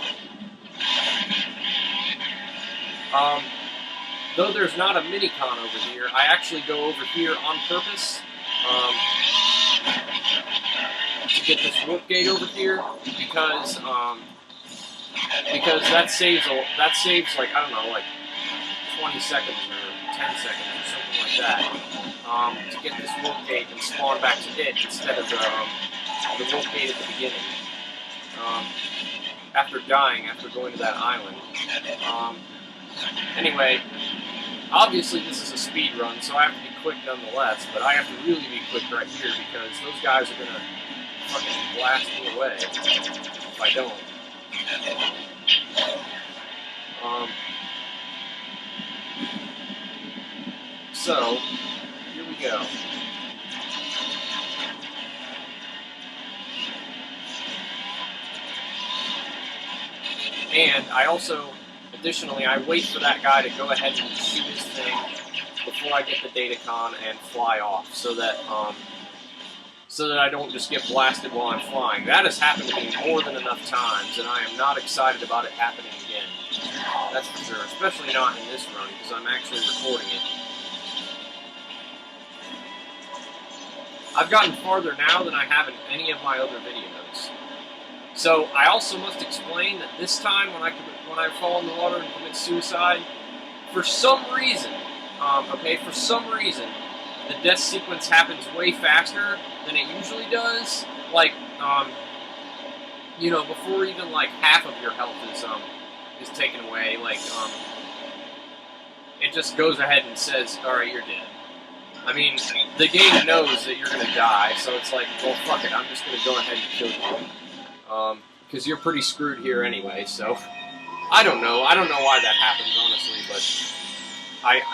though there's not a minicon over here, I actually go over here on purpose to get this warp gate over here because that saves like, I don't know, like 20 seconds or 10 seconds or something like that to get this warp gate and spawn back to it instead of the warp gate at the beginning. after dying, after going to that island. Anyway, obviously this is a speed run, so I have to be quick nonetheless, but I have to really be quick right here because those guys are gonna fucking blast me away if I don't. So, here we go. And I also, additionally, I wait for that guy to go ahead and shoot his thing before I get the datacon and fly off, so that I don't just get blasted while I'm flying. That has happened to me more than enough times, and I am not excited about it happening again. That's for sure, especially not in this run, because I'm actually recording it. I've gotten farther now than I have in any of my other videos. So I also must explain that this time when I fall in the water and commit suicide, for some reason, the death sequence happens way faster than it usually does. Like, you know, before even like half of your health is taken away. Like, it just goes ahead and says, "All right, you're dead." I mean, the game knows that you're gonna die, so it's like, well, fuck it, I'm just gonna go ahead and kill you. Because you're pretty screwed here anyway, so... I don't know why that happens, honestly, but...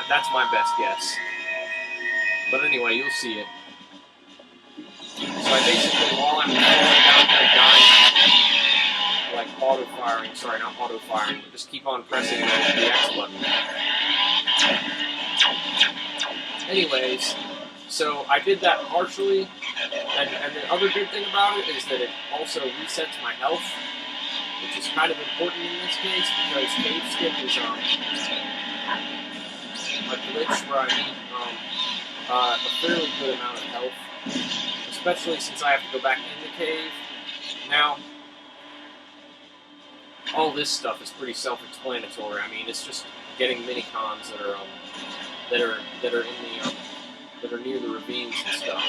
that's my best guess. But anyway, you'll see it. So I basically, while I'm falling down there dying, like auto-firing, sorry, not auto-firing, but just keep on pressing the X button. Anyways, so I did that partially, and the other good thing about it is that it also resets my health, which is kind of important in this case, because cave skip is a glitch where I need a fairly good amount of health, especially since I have to go back in the cave. Now, all this stuff is pretty self-explanatory. I mean, it's just getting minicons that are near the ravines and stuff.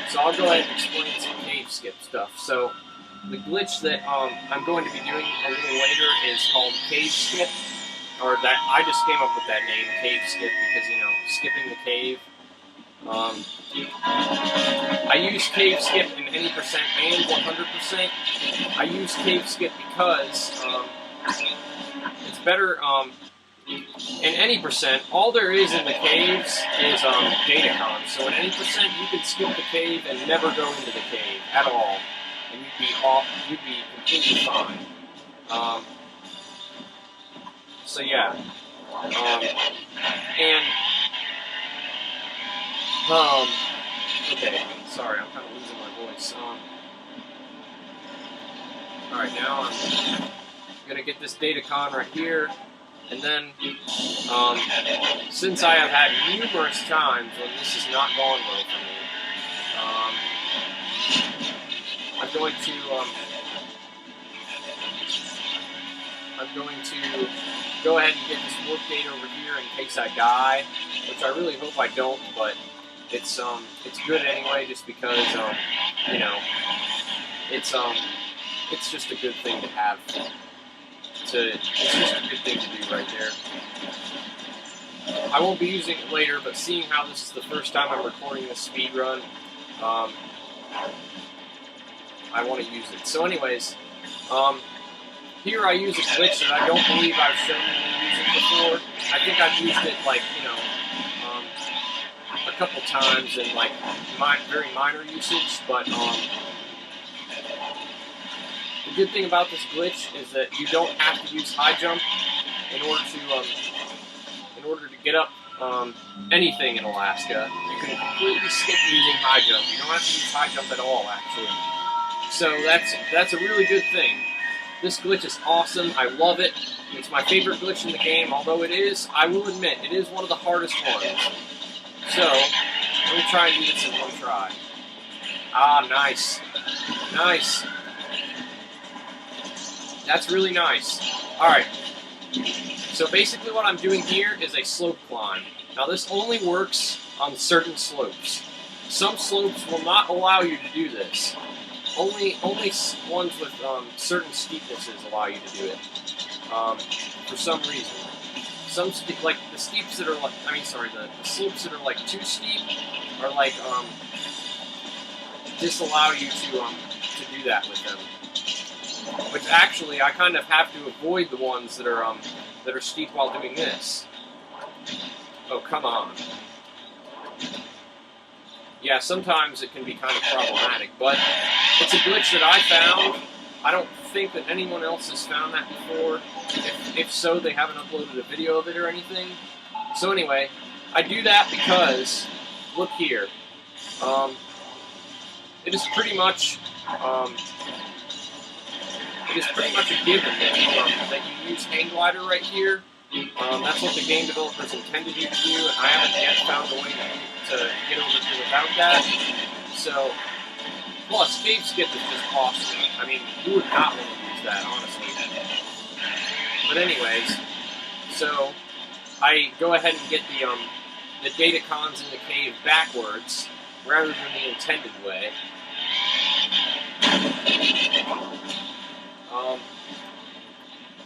So I'll go ahead and explain some cave skip stuff. So the glitch that I'm going to be doing a little later is called cave skip, or that I just came up with that name, cave skip, because, you know, skipping the cave. I use cave skip in any percent and 100%. I use cave skip because it's better. In any percent, all there is in the caves is datacon. So in any percent, you can skip the cave and never go into the cave at all, and you'd be completely fine. So yeah, okay. Sorry, I'm kind of losing my voice. All right, now I'm gonna get this datacon right here. And then, since I have had numerous times when this has not gone well for me, I'm going to go ahead and get this warp gate over here in case I die, which I really hope I don't, but it's good anyway, just because, you know, it's just a good thing to have. It's just a good thing to do right there. I won't be using it later, but seeing how this is the first time I'm recording this speed run, I want to use it. So anyways, here I use a glitch that I don't believe I've shown you using before. I think I've used it, like, you know, a couple times in, like, very minor usage, but, the good thing about this glitch is that you don't have to use high jump in order to get up anything in Alaska. You can completely skip using high jump. You don't have to use high jump at all, actually. So that's a really good thing. This glitch is awesome. I love it. It's my favorite glitch in the game, although it is, I will admit, it is one of the hardest ones. So, let me try and do this in one try. Ah, nice. Nice. That's really nice. Alright, so basically what I'm doing here is a slope climb. Now this only works on certain slopes. Some slopes will not allow you to do this. only ones with certain steepnesses allow you to do it. For some reason, like the steeps that are like, the slopes that are like too steep are like disallow you to do that with them. Which actually, I kind of have to avoid the ones that are steep while doing this. Oh, come on. Yeah, sometimes it can be kind of problematic, but it's a glitch that I found. I don't think that anyone else has found that before. If so, they haven't uploaded a video of it or anything. So anyway, I do that because, look here. It is pretty much a given that you use hang glider right here. That's what the game developers intended you to do, and I haven't yet found a way to get over to without that. So, plus, cave skip is just awesome. I mean, you would not want to use that, honestly. But anyways, so I go ahead and get the data cons in the cave backwards, rather than the intended way.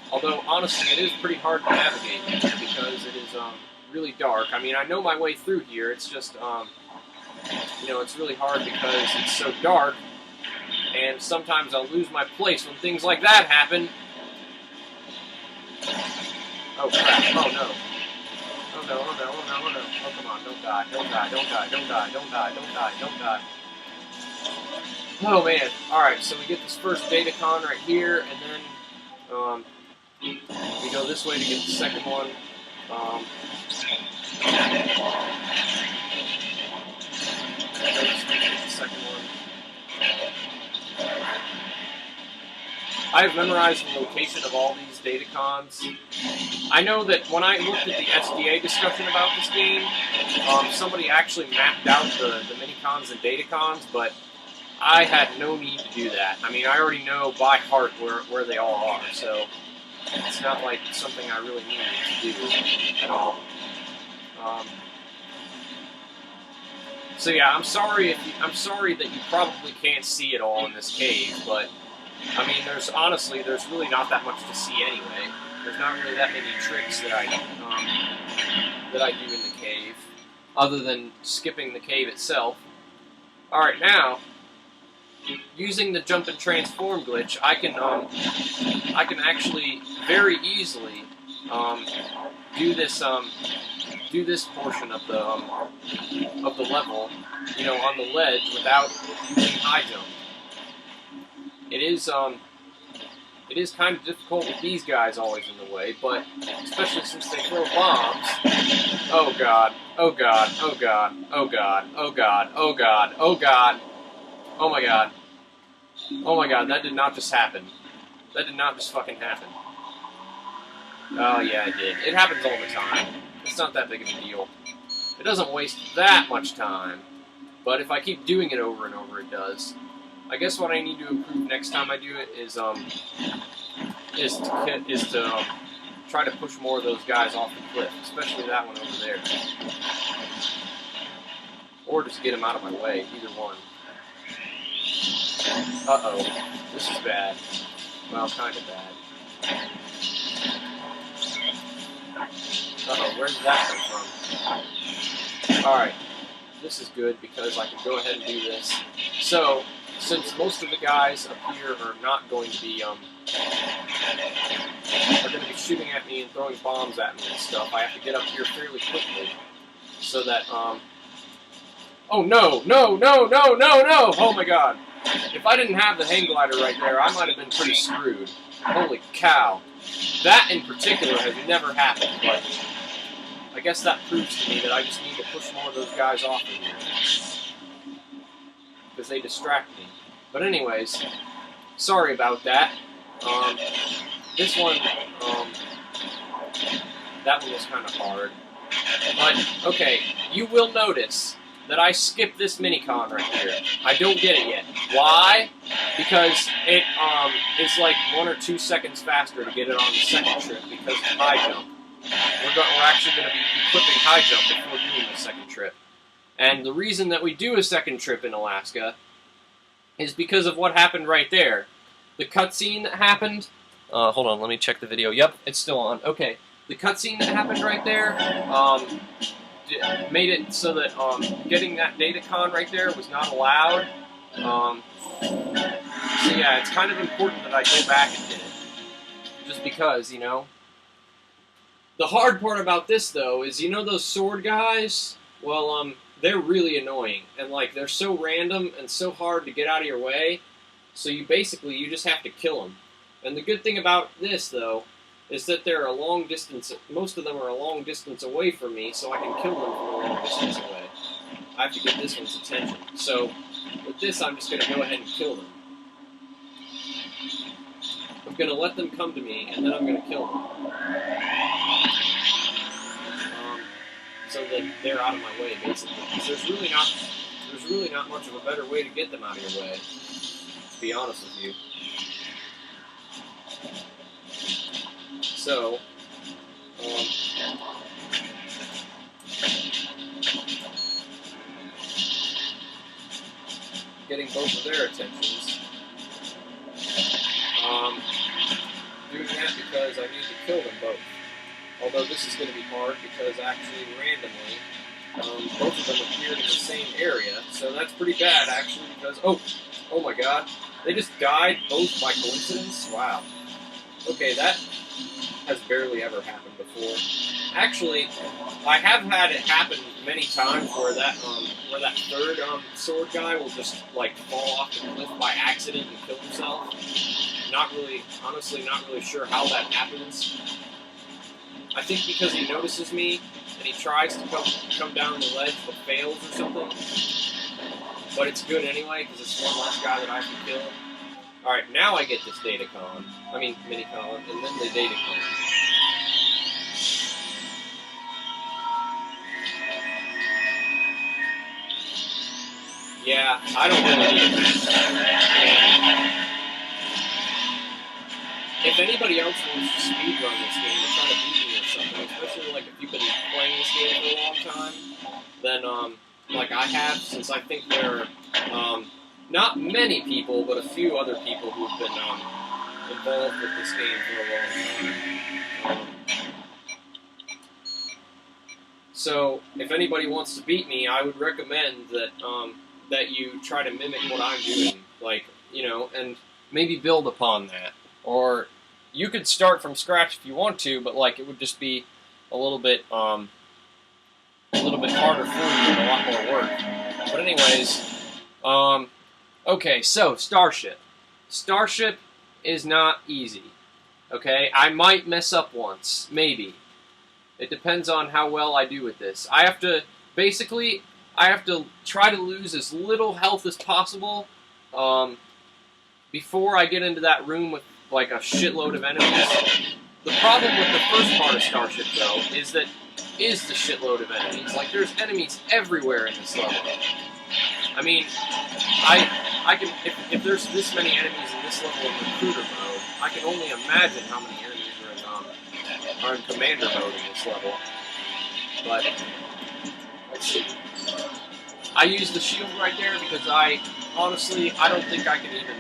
Although, honestly, it is pretty hard to navigate because it is really dark. I mean, I know my way through here. It's just, it's really hard because it's so dark, and sometimes I'll lose my place when things like that happen. Oh, crap. Oh, no. Oh, no, oh, no, oh, no, oh, no. Oh, come on. Don't die. Don't die. Don't die. Don't die. Don't die. Don't die. Don't die. Oh, man. Alright, so we get this first data con right here, and then, we go this way to get the second one. I've memorized the location of all these data cons. I know that when I looked at the SDA discussion about this game, somebody actually mapped out the mini-cons and data cons, but I had no need to do that. I mean, I already know by heart where they all are, so it's not like something I really needed to do at all. So yeah, I'm sorry that you probably can't see it all in this cave, but I mean, there's really not that much to see anyway. There's not really that many tricks that I do in the cave, other than skipping the cave itself. All right, now, using the jump and transform glitch, I can actually very easily do this portion of the level, on the ledge without using high jump. It is kind of difficult with these guys always in the way, but especially since they throw bombs. Oh god! Oh god! Oh god! Oh god! Oh god! Oh god! Oh god! Oh my god! Oh my god! That did not just happen. That did not just fucking happen. Oh yeah, it did. It happens all the time. It's not that big of a deal. It doesn't waste that much time, but if I keep doing it over and over, it does. I guess what I need to improve next time I do it is to try to push more of those guys off the cliff, especially that one over there, or just get them out of my way. Either one. Uh-oh, this is bad. Well, kind of bad. Uh-oh, where did that come from? Alright, this is good because I can go ahead and do this. So, since most of the guys up here are not going to be, shooting at me and throwing bombs at me and stuff, I have to get up here fairly quickly, so that, oh no, no, no, no, no, no! Oh my god. If I didn't have the hang glider right there, I might have been pretty screwed. Holy cow. That in particular has never happened, but I guess that proves to me that I just need to push more of those guys off of here, because they distract me. But anyways, sorry about that. This one, that one was kind of hard. But, okay, you will notice that I skipped this mini-con right here. I don't get it yet. Why? Because it is like 1 or 2 seconds faster to get it on the second trip because of high jump. We're actually going to be equipping high jump before doing the second trip. And the reason that we do a second trip in Alaska is because of what happened right there. The cutscene that happened. Hold on, let me check the video. Yep, it's still on. Okay, the cutscene that happened right there made it so that getting that datacon right there was not allowed. So yeah, it's kind of important that I go back and get it. Just because, you know. The hard part about this, though, is you know those sword guys? Well, they're really annoying. And, like, they're so random and so hard to get out of your way. So you just have to kill them. And the good thing about this, though, is that they're a long distance, most of them are a long distance away from me, so I can kill them from a long distance away. I have to get this one's attention. So, with this, I'm just going to go ahead and kill them. I'm going to let them come to me, and then I'm going to kill them. So that they're out of my way, basically. Because there's really not much of a better way to get them out of your way, to be honest with you. So, getting both of their attentions. Doing that because I need to kill them both. Although this is going to be hard because actually randomly, both of them appeared in the same area. So that's pretty bad actually because, oh my god, they just died both by coincidence? Wow. Okay, that has barely ever happened before. Actually, I have had it happen many times where that third sword guy will just like fall off the cliff by accident and kill himself. Honestly, not really sure how that happens. I think because he notices me and he tries to come down the ledge but fails or something. But it's good anyway because it's one less guy that I have to kill. Alright, now I get this datacon. I mean, minicon, and then the datacon. Yeah, I don't really need this. If anybody else wants to speedrun this game or try to beat me or something, especially like if you've been playing this game for a long time, then like I have, since I think there are not many people, but a few other people who've been involved with this game for a long time. So if anybody wants to beat me, I would recommend that that you try to mimic what I'm doing, like, you know, and maybe build upon that. Or you could start from scratch if you want to, but like it would just be a little bit harder for you and a lot more work. But anyways, okay, so Starship. Starship is not easy. Okay, I might mess up once, maybe. It depends on how well I do with this. I have to try to lose as little health as possible before I get into that room with like a shitload of enemies. The problem with the first part of Starship, though, is the shitload of enemies. Like, there's enemies everywhere in this level. I mean, I can if there's this many enemies in this level in recruiter mode, I can only imagine how many enemies are in commander mode in this level. But let's see. I use the shield right there because honestly, I don't think I can even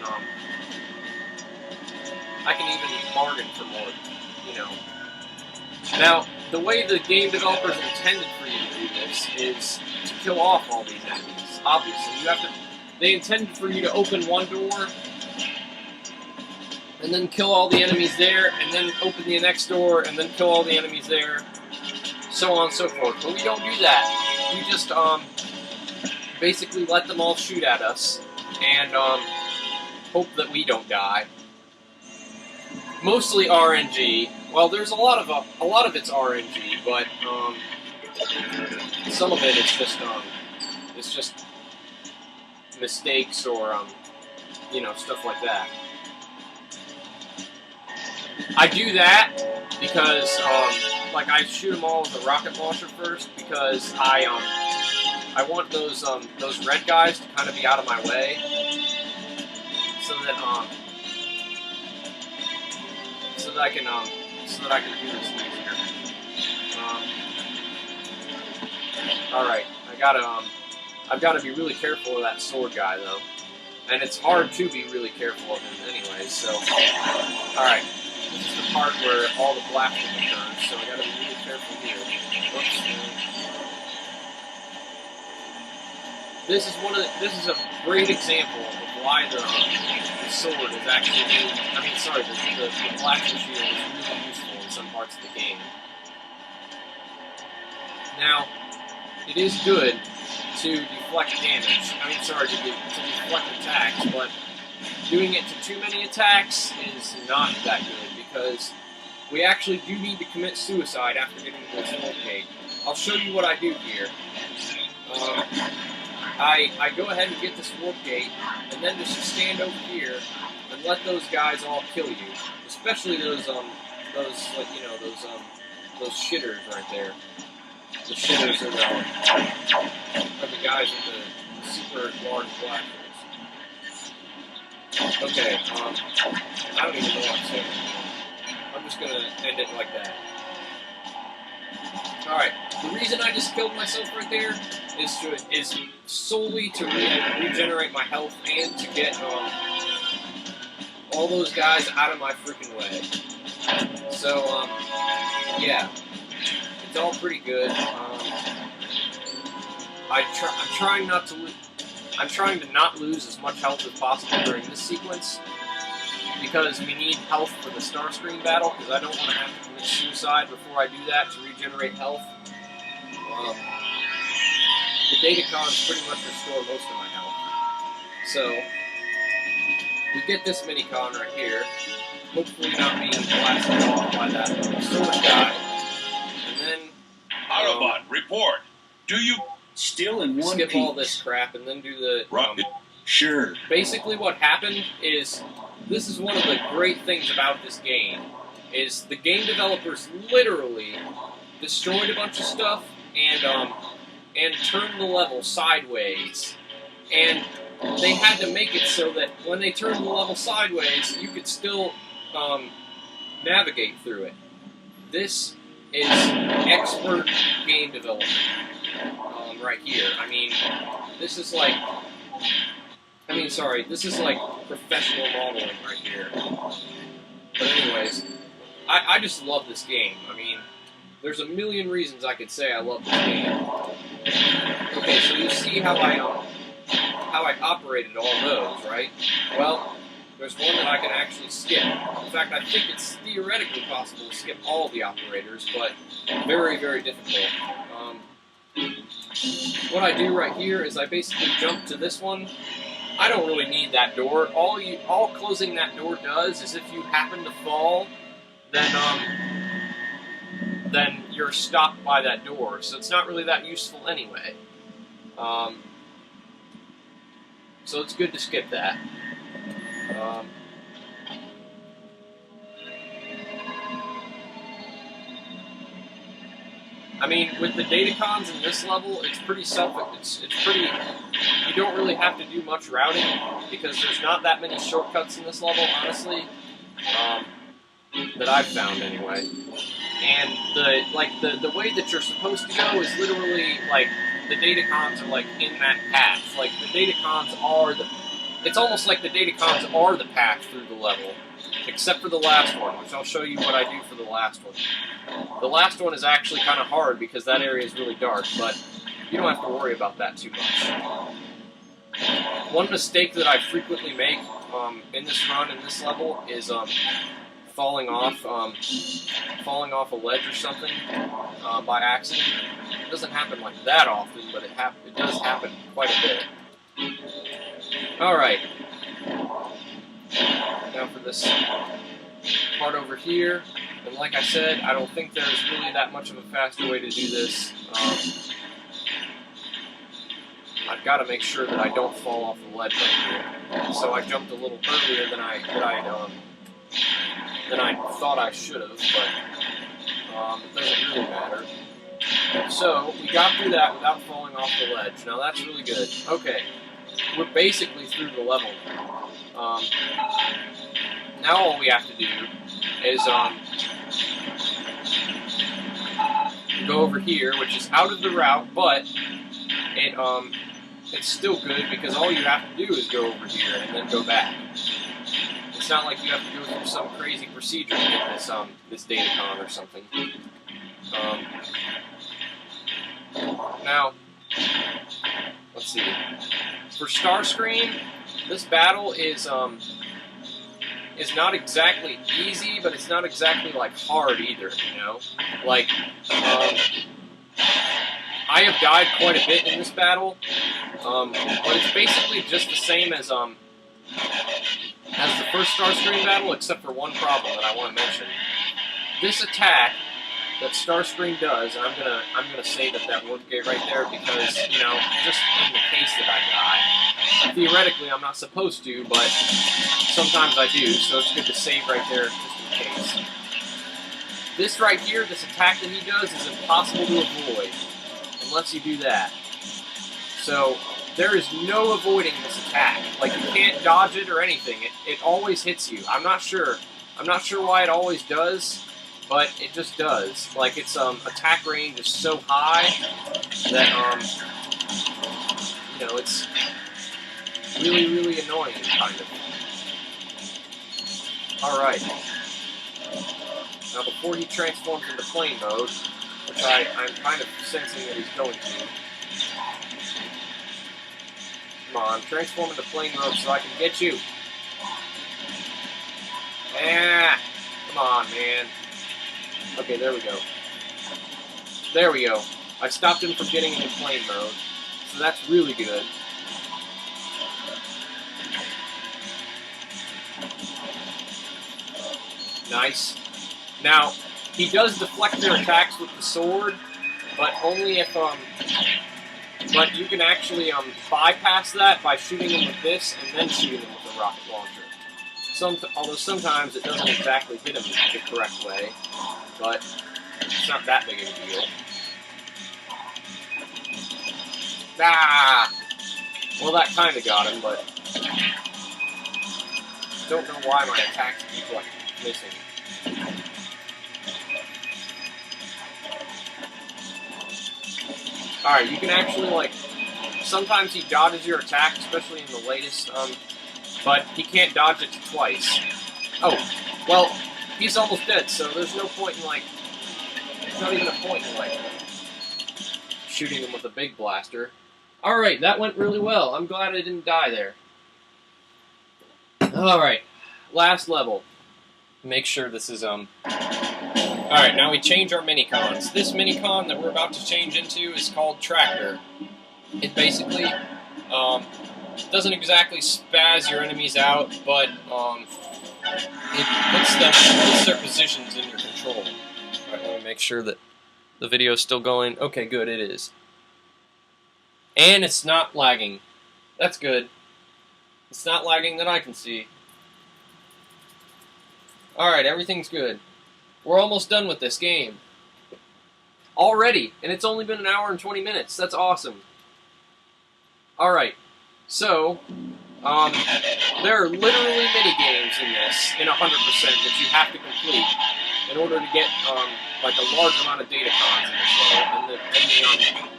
bargain for more, you know. Now, the way the game developers intended for you to do this is to kill off all these enemies. Obviously, they intended for you to open one door, and then kill all the enemies there, and then open the next door, and then kill all the enemies there, so on and so forth. But we don't do that. We just, basically let them all shoot at us, and, hope that we don't die. Mostly RNG. Well, there's a lot of it's RNG, but some of it it's just mistakes or you know, stuff like that. I do that because like I shoot them all with a rocket launcher first because I want those red guys to kind of be out of my way so that I can do this easier. All right, I've got to be really careful of that sword guy though. And it's hard to be really careful of him anyway, so... Alright, this is the part where all the blasting occurs, so I gotta be really careful here. Whoops. This is a great example of why the sword is actually... the blaster shield is really useful in some parts of the game. Now, it is good to deflect damage. To deflect attacks, but doing it to too many attacks is not that good, because we actually do need to commit suicide after getting to this warp gate. I'll show you what I do here. I go ahead and get this warp gate, and then just stand over here and let those guys all kill you. Especially those shitters right there. The shitters are the guys with the super large blasters. Okay, I don't even know what I'm saying. I'm just gonna end it like that. Alright, the reason I just killed myself right there is solely to regenerate my health and to get all those guys out of my freaking way. So, yeah. It's all pretty good. I'm trying to not lose as much health as possible during this sequence, because we need health for the Starscream battle, because I don't want to have to commit suicide before I do that to regenerate health. The Datacons pretty much restore most of my health. So, we get this minicon right here, hopefully not being blasted off by that sword guy. And then...
Autobot, report! Do you...
Still in one
skip
piece.
all this crap and then do the...
Sure.
Basically what happened is, this is one of the great things about this game, is the game developers literally destroyed a bunch of stuff and turned the level sideways. And they had to make it so that when they turned the level sideways, you could still navigate through it. This is expert game development right here. This is like professional modeling right here. But anyways, I just love this game. There's a million reasons I could say I love this game. Okay, so you see how I operated all those, right? Well, there's one that I can actually skip. In fact, I think it's theoretically possible to skip all the operators, but very, very difficult. What I do right here is I basically jump to this one. I don't really need that door. All closing that door does is if you happen to fall, then you're stopped by that door. So it's not really that useful anyway. So it's good to skip that. With the Datacons in this level, it's pretty you don't really have to do much routing, because there's not that many shortcuts in this level, honestly, that I've found anyway. And the way that you're supposed to go is literally, the Datacons are, in that path. The Datacons are it's almost like the Datacons are the path through the level, except for the last one, which I'll show you what I do for the last one. The last one is actually kind of hard because that area is really dark, but you don't have to worry about that too much. One mistake that I frequently make in this run, in this level, is falling off a ledge or something by accident. It doesn't happen that often, but it does happen quite a bit. Alright, now for this part over here, and like I said, I don't think there's really that much of a faster way to do this. I've got to make sure that I don't fall off the ledge right here. So I jumped a little earlier than I thought I should have, but it doesn't really matter. So we got through that without falling off the ledge. Now that's really good. Okay. We're basically through the level now. Now all we have to do is go over here, which is out of the route, but it's still good because all you have to do is go over here and then go back. It's not like you have to go through some crazy procedure to get this datacon or something. Now, let's see. For Starscream, this battle is not exactly easy, but it's not exactly like hard either. You know, like I have died quite a bit in this battle, but it's basically just the same as the first Starscream battle, except for one problem that I want to mention. This attack that Starscream does, and I'm gonna say that word right there because, you know, just in the case that I die. Theoretically, I'm not supposed to, but sometimes I do, so it's good to save right there just in case. This right here, this attack that he does, is impossible to avoid unless you do that. So there is no avoiding this attack. Like, you can't dodge it or anything. It always hits you. I'm not sure why it always does, but it just does. Like, its attack range is so high that you know, it's really, really annoying, kind of. All right. Now, before he transforms into plane mode, which I'm kind of sensing that he's going to. Come on, transform into plane mode so I can get you. Ah, come on, man. Okay, there we go. There we go. I stopped him from getting into plane mode, so that's really good. Nice. Now, he does deflect your attacks with the sword, but only if, but you can actually, bypass that by shooting him with this and then shooting him with a rocket launcher. Although sometimes it doesn't exactly hit him the correct way, but it's not that big of a deal. Ah! Well, that kind of got him, but don't know why my attacks keep, like, missing. Alright, you can actually, like, sometimes he dodges your attack, especially in the latest, but he can't dodge it twice. Oh, well, he's almost dead, so there's no point in, like, there's not even a point in, like, shooting him with a big blaster. Alright, that went really well. I'm glad I didn't die there. Alright, last level. Make sure this is, Alright, now we change our minicons. This minicon that we're about to change into is called Tractor. It basically, doesn't exactly spaz your enemies out, but, it puts their positions in your control. Alright, let me make sure that the video is still going. Okay, good, it is. And it's not lagging. That's good. It's not lagging that I can see. Alright, everything's good. We're almost done with this game. Already! And it's only been an hour and 20 minutes. That's awesome. Alright. So, there are literally mini-games in this, in 100%, that you have to complete in order to get, like, a large amount of datacons in this level.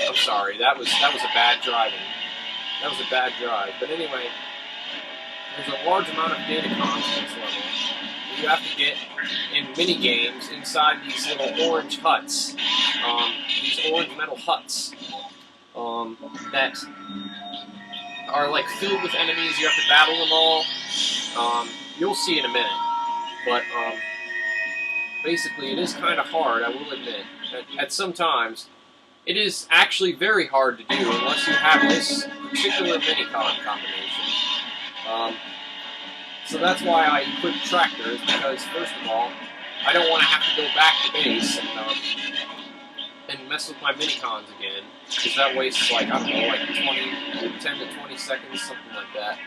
I'm sorry, that was a bad driving. That was a bad drive. But anyway, there's a large amount of datacons in this level. You have to get in mini-games inside these little orange huts. These orange metal huts. That are, like, filled with enemies. You have to battle them all. You'll see in a minute. But, basically, it is kind of hard, I will admit. At some times, it is actually very hard to do unless you have this particular minicon combination. So that's why I equipped Tractors, because, first of all, I don't want to have to go back to base and mess with my minicons again, because that wastes, like, I don't know, like 10 to 20 seconds, something like that.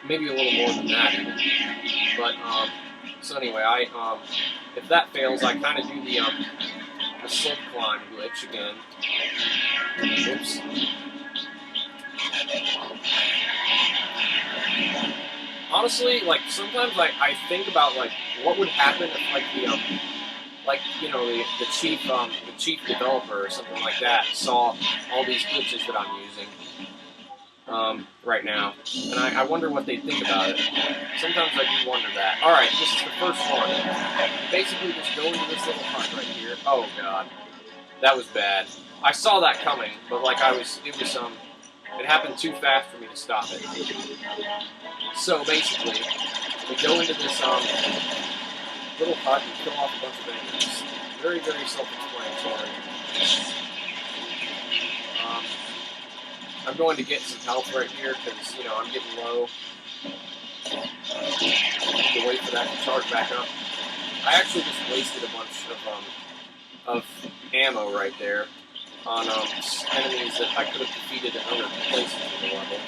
Maybe a little more than that, even. But, so anyway, if that fails, I kind of do the slope climb glitch again. Oops. Honestly, like, sometimes I think about, like, what would happen if, like, the chief developer or something like that saw all these glitches that I'm using. right now, and I wonder what they think about it. Sometimes I do wonder that. Alright, this is the first one. You basically just go into this little hut right here. Oh god. That was bad. I saw that coming, but like it happened too fast for me to stop it. So basically, we go into this little hut and kill off a bunch of enemies. Very, very self-explanatory. I'm going to get some health right here because, you know, I'm getting low. I need to wait for that to charge back up. I actually just wasted a bunch of ammo right there on enemies that I could have defeated in other places in the level.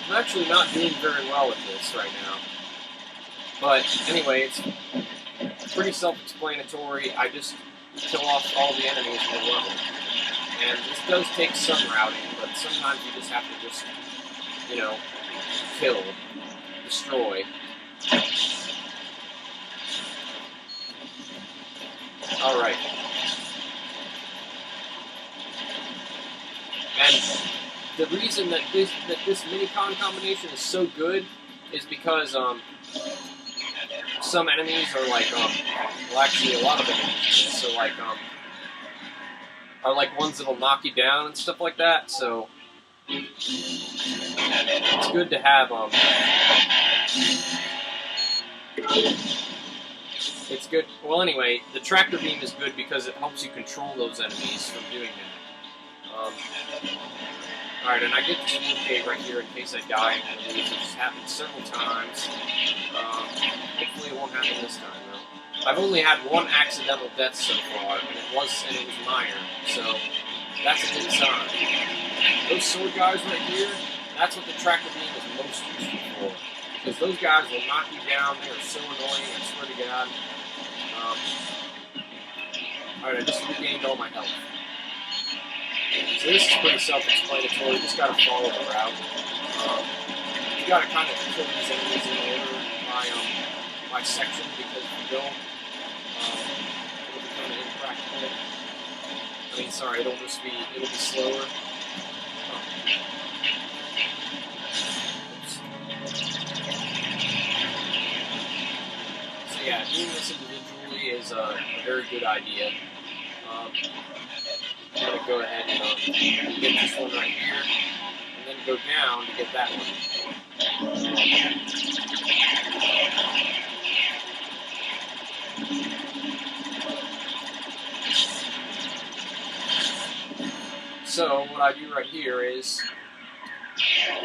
I'm actually not doing very well with this right now. But anyway, it's pretty self-explanatory. I just kill off all the enemies in the level. And this does take some routing, but sometimes you just have to just, you know, kill, destroy. Alright. And the reason that this minicon combination is so good is because some enemies are like well, actually a lot of enemies, so like are like ones that'll knock you down and stuff like that. So it's good to have it's good. Well, anyway, the tractor beam is good because it helps you control those enemies from doing that. Alright, and I get this cave right here in case I die in one of these. It's happened several times. Hopefully it won't happen this time, though. I've only had one accidental death so far, and it was minor, so that's a good sign. Those sword guys right here, that's what the tractor beam is most useful for. Because those guys will knock you down. They are so annoying, I swear to God. Alright, I just regained all my health. So this is pretty self-explanatory. You just gotta follow the route. You gotta kind of kill these enemies in order by section, because if you don't, it'll be kind of impractical. I mean, sorry, it'll be slower. Oops. So yeah, doing this individually is a very good idea. I'm going to go ahead and get this one right here, and then go down to get that one. So, what I do right here is,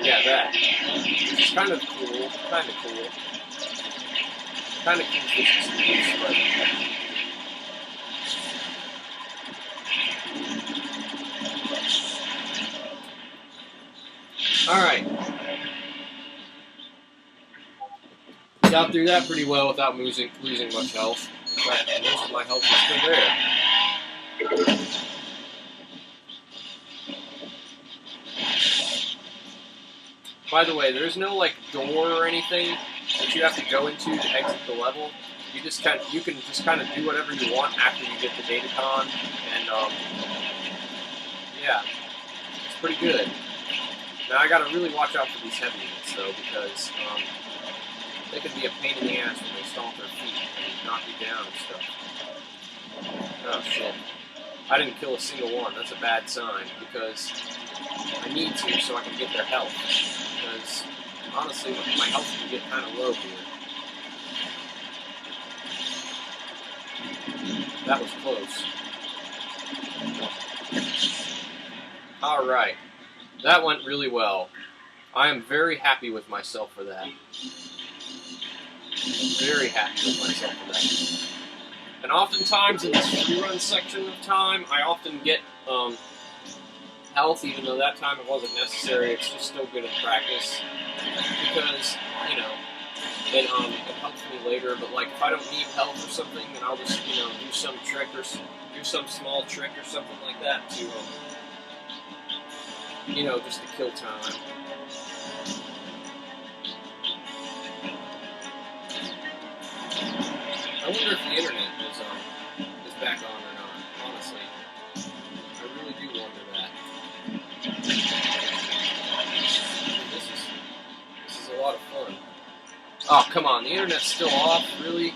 yeah, that. Which is kind of cool, Kind of cool consistency, but alright. Got through that pretty well without losing much health. In fact, most of my health is still there. By the way, there's no like door or anything that you have to go into to exit the level. You can just kind of do whatever you want after you get the datacon, and yeah, it's pretty good. Now I gotta really watch out for these heavy units though, because they can be a pain in the ass when they stomp their feet and knock you down and stuff. Oh shit. I didn't kill a single one. That's a bad sign, because I need to so I can get their health. Because honestly, my health can get kind of low here. That was close. Alright. That went really well. I am very happy with myself for that. Very happy with myself for that. And oftentimes in this speedrun section of time, I often get health, even though that time it wasn't necessary. It's just still good in practice. Because, you know, it helps me later. But like, if I don't need health or something, then I'll just, you know, do some trick or do some small trick or something like that to, you know, just to kill time. I wonder if the internet is back on or not, honestly. I really do wonder that. lot of fun. Oh, come on, the internet's still off, really?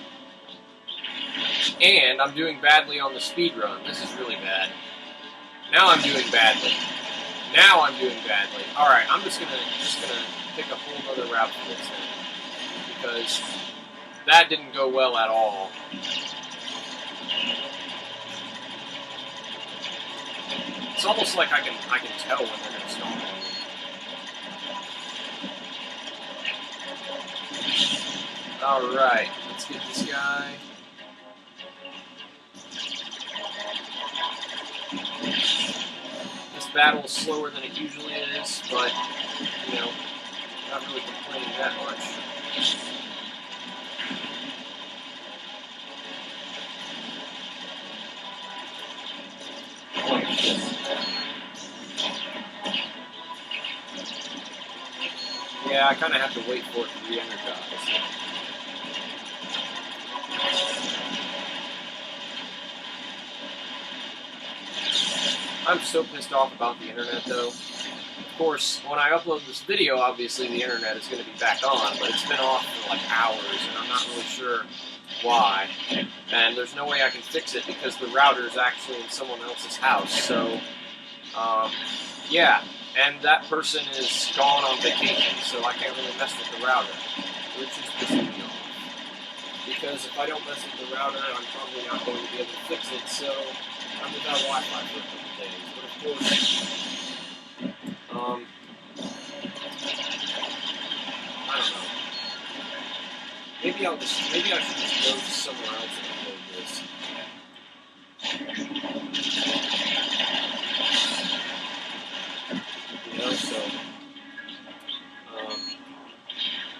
And I'm doing badly on the speedrun. This is really bad. Now I'm doing badly. Now I'm doing badly. Alright, I'm just gonna pick a whole other route for this thing. Because that didn't go well at all. It's almost like I can tell when they're gonna stop. Alright, let's get this guy. This battle is slower than it usually is, but, you know, not really complaining that much. Yeah, I kind of have to wait for it to re-energize. I'm so pissed off about the internet, though. Of course, when I upload this video, obviously the internet is going to be back on, but it's been off for like hours, and I'm not really sure why. And there's no way I can fix it because the router is actually in someone else's house. So, yeah. And that person is gone on vacation, so I can't really mess with the router, which is pissing me off. Because if I don't mess with the router, I'm probably not going to be able to fix it, so I'm without Wi-Fi for a couple days. But of course, I don't know. Maybe I should just go to somewhere else and upload this. You know, so,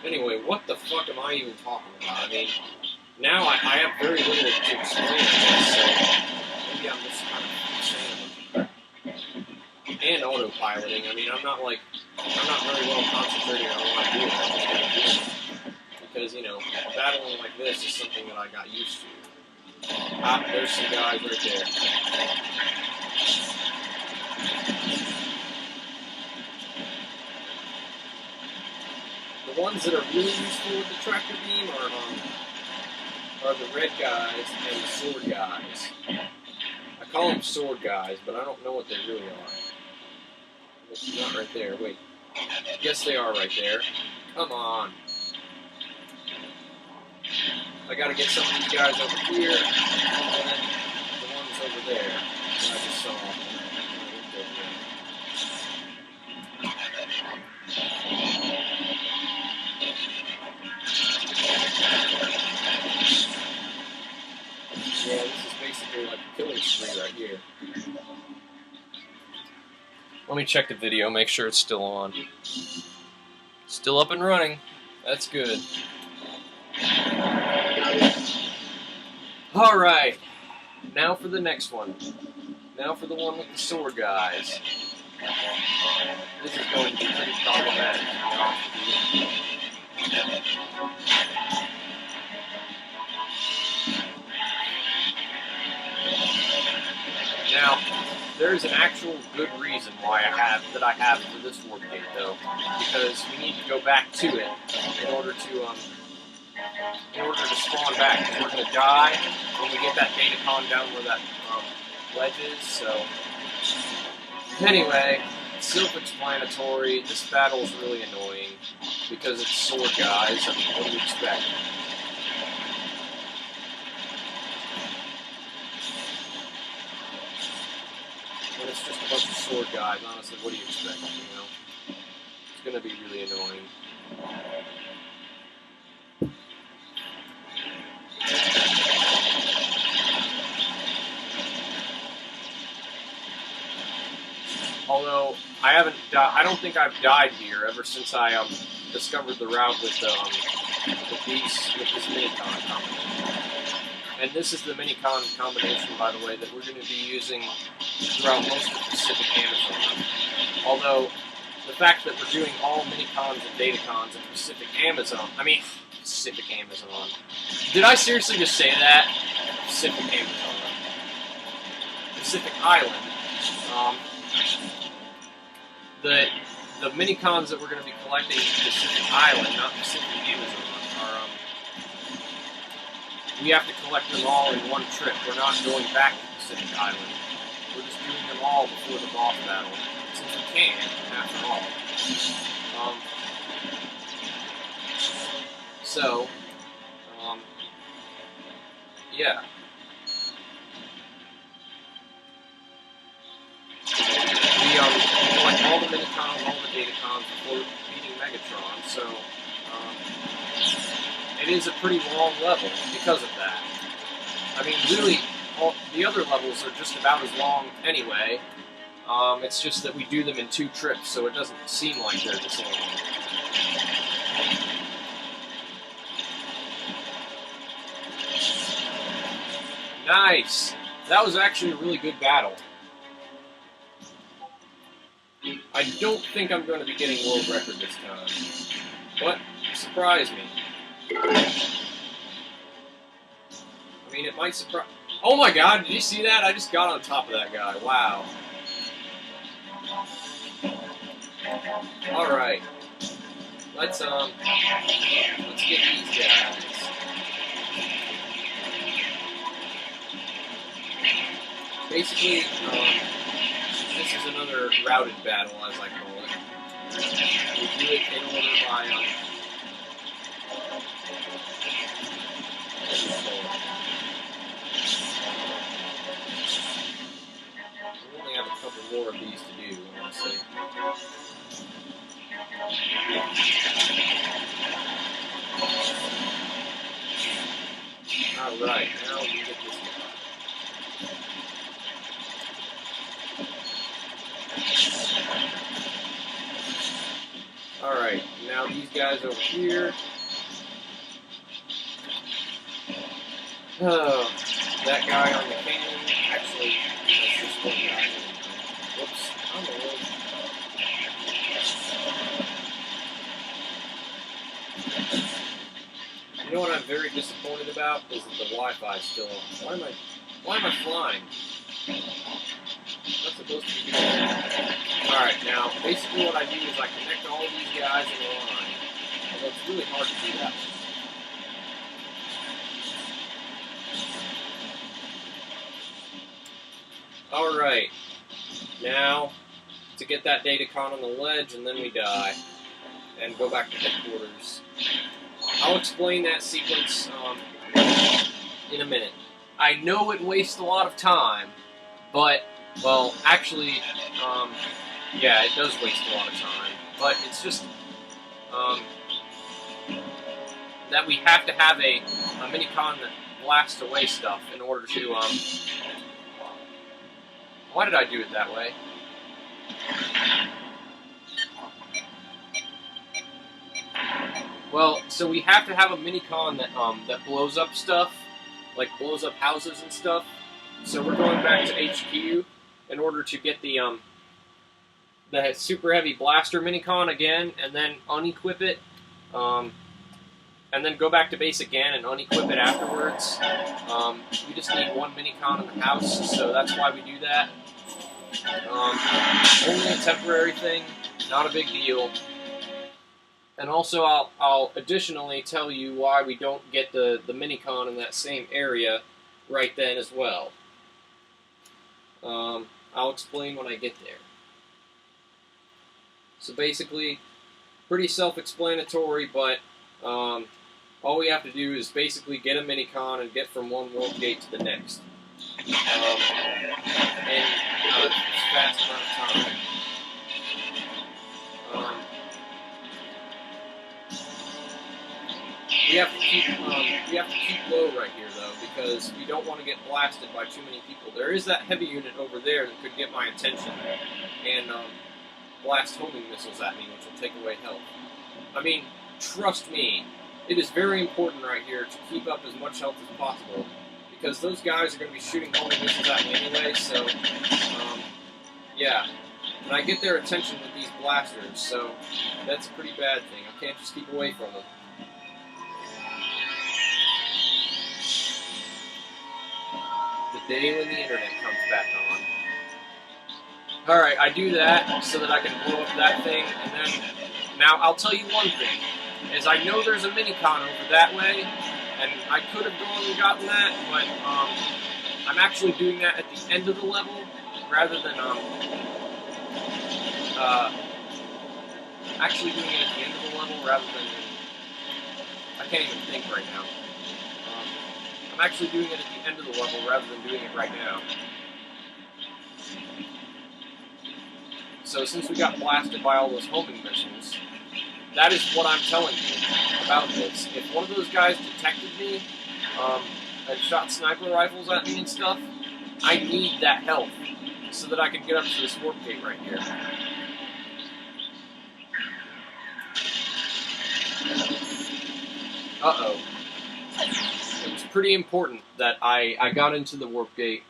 anyway, what the fuck am I even talking about? I mean, now I have very little to explain, I guess, so maybe I'm just kind of saying. And autopiloting, I mean, I'm not very well concentrating on what I'm doing, I'm just kind of doing it. Because, you know, battling like this is something that I got used to. Ah, there's some guys right there. The ones that are really useful with the tractor beam are the red guys and the sword guys. I call them sword guys, but I don't know what they really are. It's not right there. Wait. Yes, they are right there. Come on. I gotta get some of these guys over here, and then the ones over there that I just saw. Yeah, this is basically like a killing spree right here. Let me check the video, make sure it's still on. Still up and running. That's good. Alright, now for the next one. Now for the one with the sword guys. This is going to be pretty problematic, to be honest with you. Now, there is an actual good reason why I have for this warp gate, though, because we need to go back to it in order to spawn back. Because we're going to die when we get that datacon down where that ledge is. So, anyway, self-explanatory. This battle is really annoying because it's sword guys. I mean, what do you expect? When it's just a bunch of sword guys, honestly, what do you expect, you know? It's gonna be really annoying. Although, I don't think I've died here ever since I discovered the route with this minicon combination. And this is the minicon combination, by the way, that we're going to be using throughout most of Pacific Amazon. Although, the fact that we're doing all minicons and datacons in Pacific Amazon, Did I seriously just say that? Pacific Amazon. Pacific Island. the minicons that we're going to be collecting in Pacific Island, not Pacific Amazon, are we have to collect them all in one trip. We're not going back to Pacific Island. We're just doing them all before the boss battle, since we can, after all. Yeah. We collect all the minicons, all the datacons before beating Megatron, so it is a pretty long level because of that. I mean, really, all the other levels are just about as long anyway. It's just that we do them in 2 trips, so it doesn't seem like they're this long. Nice! That was actually a really good battle. I don't think I'm going to be getting world record this time. But, surprise me. I mean, it might surprise... Oh my god, did you see that? I just got on top of that guy. Wow. Alright. Let's get these guys. Basically, this is another routed battle, as I call it. We do it in order by, we only have a couple more of these to do, honestly. Alright, now we get this guy. Alright, now these guys over here. Oh, that guy on the cannon. Actually, that's just one guy. Whoops, I'm a little... You know what I'm very disappointed about is that the Wi-Fi is still on. Why am I flying? That's supposed to be doing that. Alright, now, basically what I do is I connect all these guys in a line. Although it's really hard to do that. Alright, now, to get that datacon on the ledge, and then we die. And go back to headquarters. I'll explain that sequence in a minute. I know it wastes a lot of time, but, well, actually, yeah, it does waste a lot of time. But it's just that we have to have a minicon that blasts away stuff in order to, why did I do it that way? Well, so we have to have a minicon that that blows up stuff, like blows up houses and stuff. So we're going back to HQ in order to get the super heavy blaster minicon again, and then unequip it, and then go back to base again and unequip it afterwards. We just need one minicon in the house, so that's why we do that. Only a temporary thing, not a big deal. And also, I'll additionally tell you why we don't get the minicon in that same area right then as well. I'll explain when I get there. So basically, pretty self-explanatory, but all we have to do is basically get a minicon and get from one warp gate to the next. And it's a fast amount of time. We have to keep low right here though, because we don't want to get blasted by too many people. There is that heavy unit over there that could get my attention and blast homing missiles at me, which will take away health. I mean, trust me, it is very important right here to keep up as much health as possible, because those guys are going to be shooting homing missiles at me anyway. So, yeah, and I get their attention with these blasters, so that's a pretty bad thing. I can't just keep away from them. The day when the internet comes back on. Alright, I do that so that I can blow up that thing, and then, now I'll tell you one thing, is I know there's a minicon over that way, and I could have gone and gotten that, but I'm actually doing that at the end of the level, rather than, actually doing it at the end of the level, rather than, I can't even think right now. I'm actually doing it at the end of the level, rather than doing it right now. So since we got blasted by all those homing missiles, that is what I'm telling you about this. If one of those guys detected me, and shot sniper rifles at me and stuff, I need that help so that I can get up to this warp gate right here. Uh-oh. It was pretty important that I got into the warp gate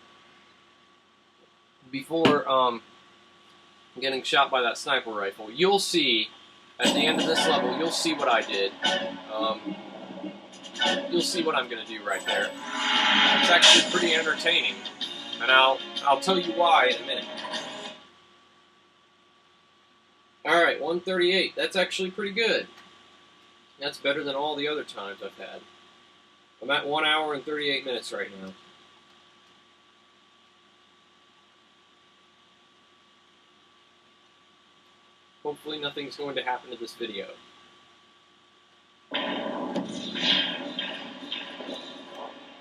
before, getting shot by that sniper rifle. You'll see, at the end of this level, you'll see what I did. You'll see what I'm going to do right there. It's actually pretty entertaining, and I'll tell you why in a minute. Alright, 138. That's actually pretty good. That's better than all the other times I've had. I'm at 1 hour and 38 minutes right now. Hopefully nothing's going to happen to this video.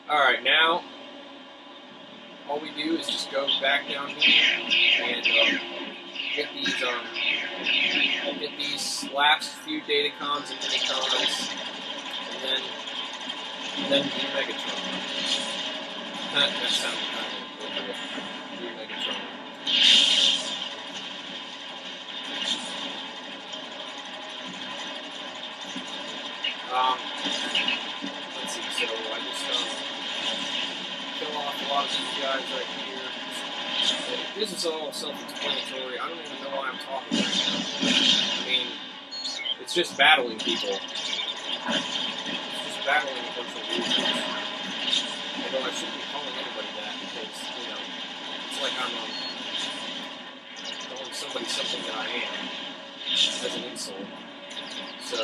Alright, now, all we do is just go back down here and get these last few datacons and minicons, and then do Megatron. That sounds kind of appropriate. Do Megatron. Let's see, so I just kill off a lot of these guys right here. This is all self-explanatory. I don't even know why I'm talking right now. I mean, it's just battling people. It's just battling a bunch of losers. Although I shouldn't be calling anybody that because, you know, it's like I'm calling somebody something that I am as an insult. So,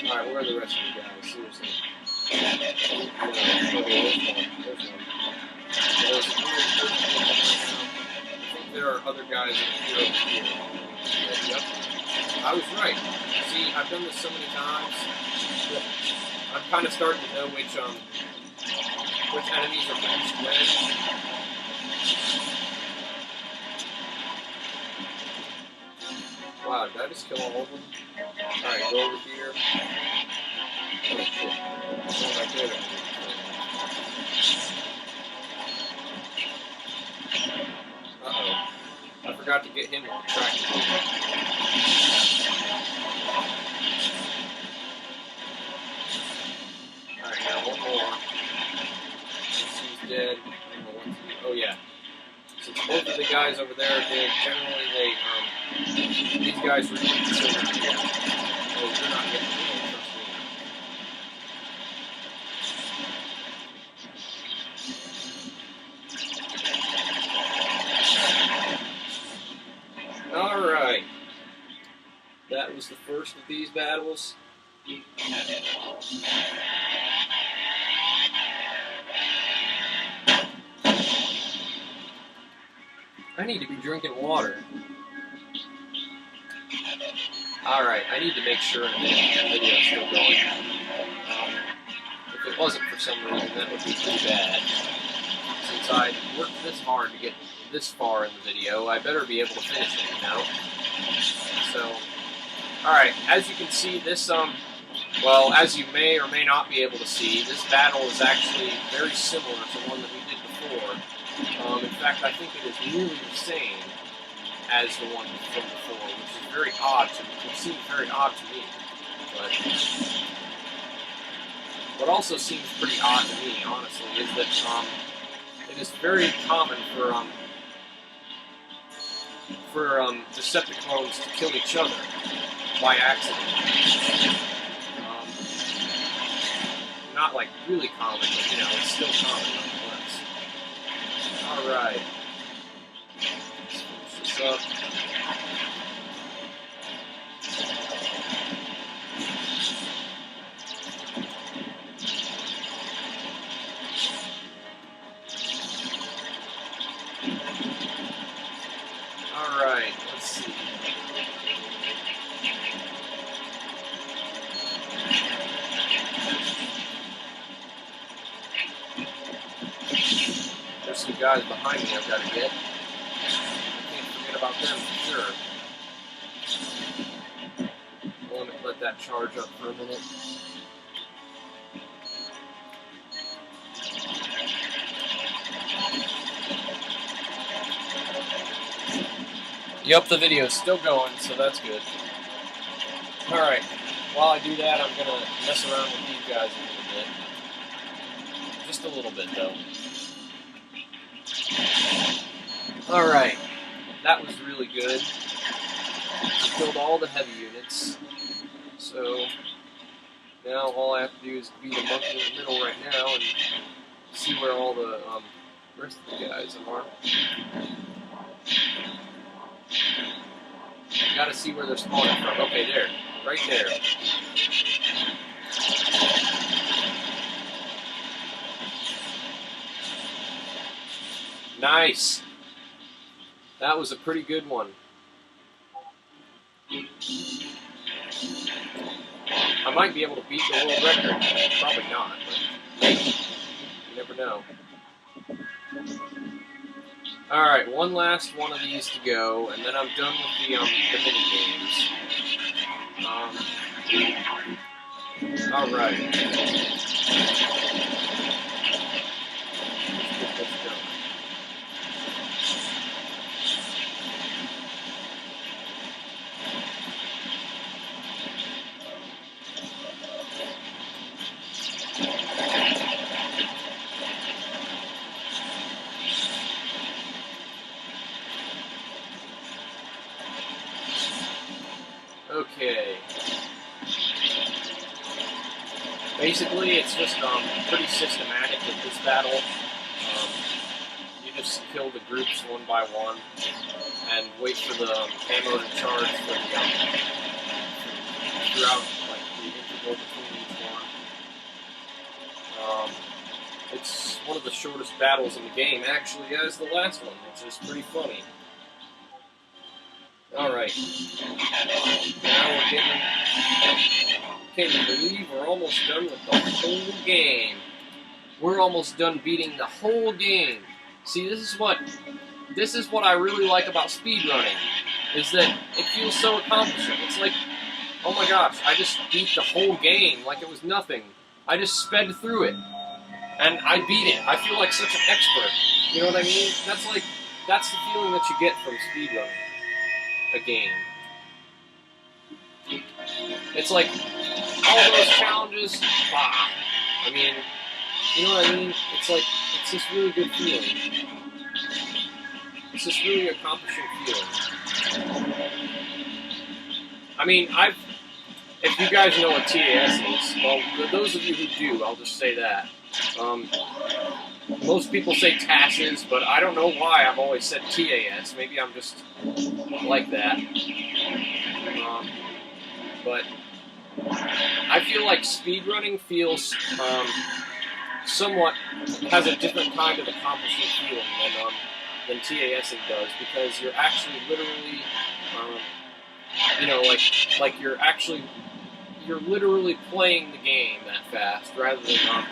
alright, where are the rest of you guys? Seriously. Okay, there's one. There's a really important one right now. I think there are other guys over here. Yep. I was right. See, I've done this so many times. I'm kind of starting to know which enemies are produced when. Wow, did I just kill all of them? Alright, go over here. Oh shit. What am I doing? Uh-oh. I forgot to get him with the tractor. Alright, now one more. Since he's dead, I don't know what to do. Oh yeah. Since both of the guys over there are dead, generally these guys really consider it. Oh, you're not getting it, trust me. Alright. That was the first of these battles. I need to be drinking water. Alright, I need to make sure that the video is still going. If it wasn't for some reason, that would be pretty bad. Since I worked this hard to get this far in the video, I better be able to finish it, you know? So, alright, as you can see, this, well, as you may or may not be able to see, this battle is actually very similar to one that we did before. In fact, I think it is nearly the same as the one from before, which is very odd to me. It seems very odd to me. But what also seems pretty odd to me, honestly, is that it is very common for Decepticons to kill each other by accident. Not like really common, but you know, it's still common nonetheless. Alright. Let's finish this up. Alright, let's see. There's some guys behind me I've got to get. I can't forget about them for sure. Let me let that charge up for a minute. Yep, the video's still going, so that's good. Alright, while I do that, I'm gonna mess around with these guys a little bit. Just a little bit, though. Alright, that was really good. Killed all the heavy units. So, now all I have to do is beat a monkey in the middle right now and see where all the rest of the guys are. Gotta see where they're spawning from. Okay, there. Right there. Nice! That was a pretty good one. I might be able to beat the world record. Probably not, but maybe. You never know. Alright, one last one of these to go, and then I'm done with the mini games. Alright. Let's go. Okay. Basically, it's just pretty systematic with this battle. You just kill the groups one by one and wait for the ammo to charge for the throughout like the interval between each one. It's one of the shortest battles in the game, actually, as the last one, which is pretty funny. Alright. Now we're getting... Can you believe we're almost done with the whole game? We're almost done beating the whole game. See, this is what I really like about speedrunning, is that it feels so accomplishing. It's like, oh my gosh, I just beat the whole game like it was nothing. I just sped through it. And I beat it. I feel like such an expert. You know what I mean? That's the feeling that you get from speedrunning a game. It's like, all those challenges, bah. I mean, you know what I mean? It's like, it's this really good feeling. It's this really accomplishing feeling. I mean, if you guys know what TAS is, well, those of you who do, I'll just say that. Most people say TASes, but I don't know why I've always said TAS. Maybe I'm just like that. But I feel like speedrunning feels somewhat has a different kind of accomplishing feeling than TASing does, because you're actually literally, you know, like you're literally playing the game that fast rather than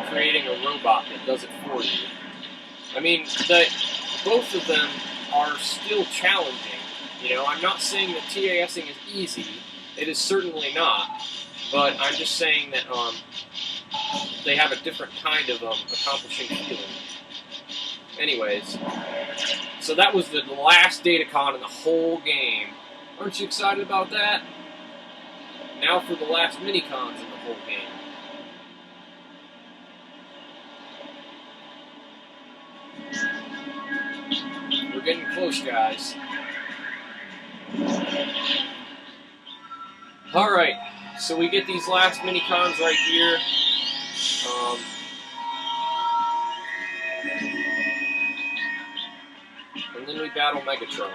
creating a robot that does it for you. I mean, both of them are still challenging. You know, I'm not saying that TASing is easy. It is certainly not. But I'm just saying that they have a different kind of accomplishing feeling. Anyways, so that was the last Datacon in the whole game. Aren't you excited about that? Now for the last mini-cons in the whole game. We're getting close, guys. Alright, so we get these last mini-cons right here. battle Megatron.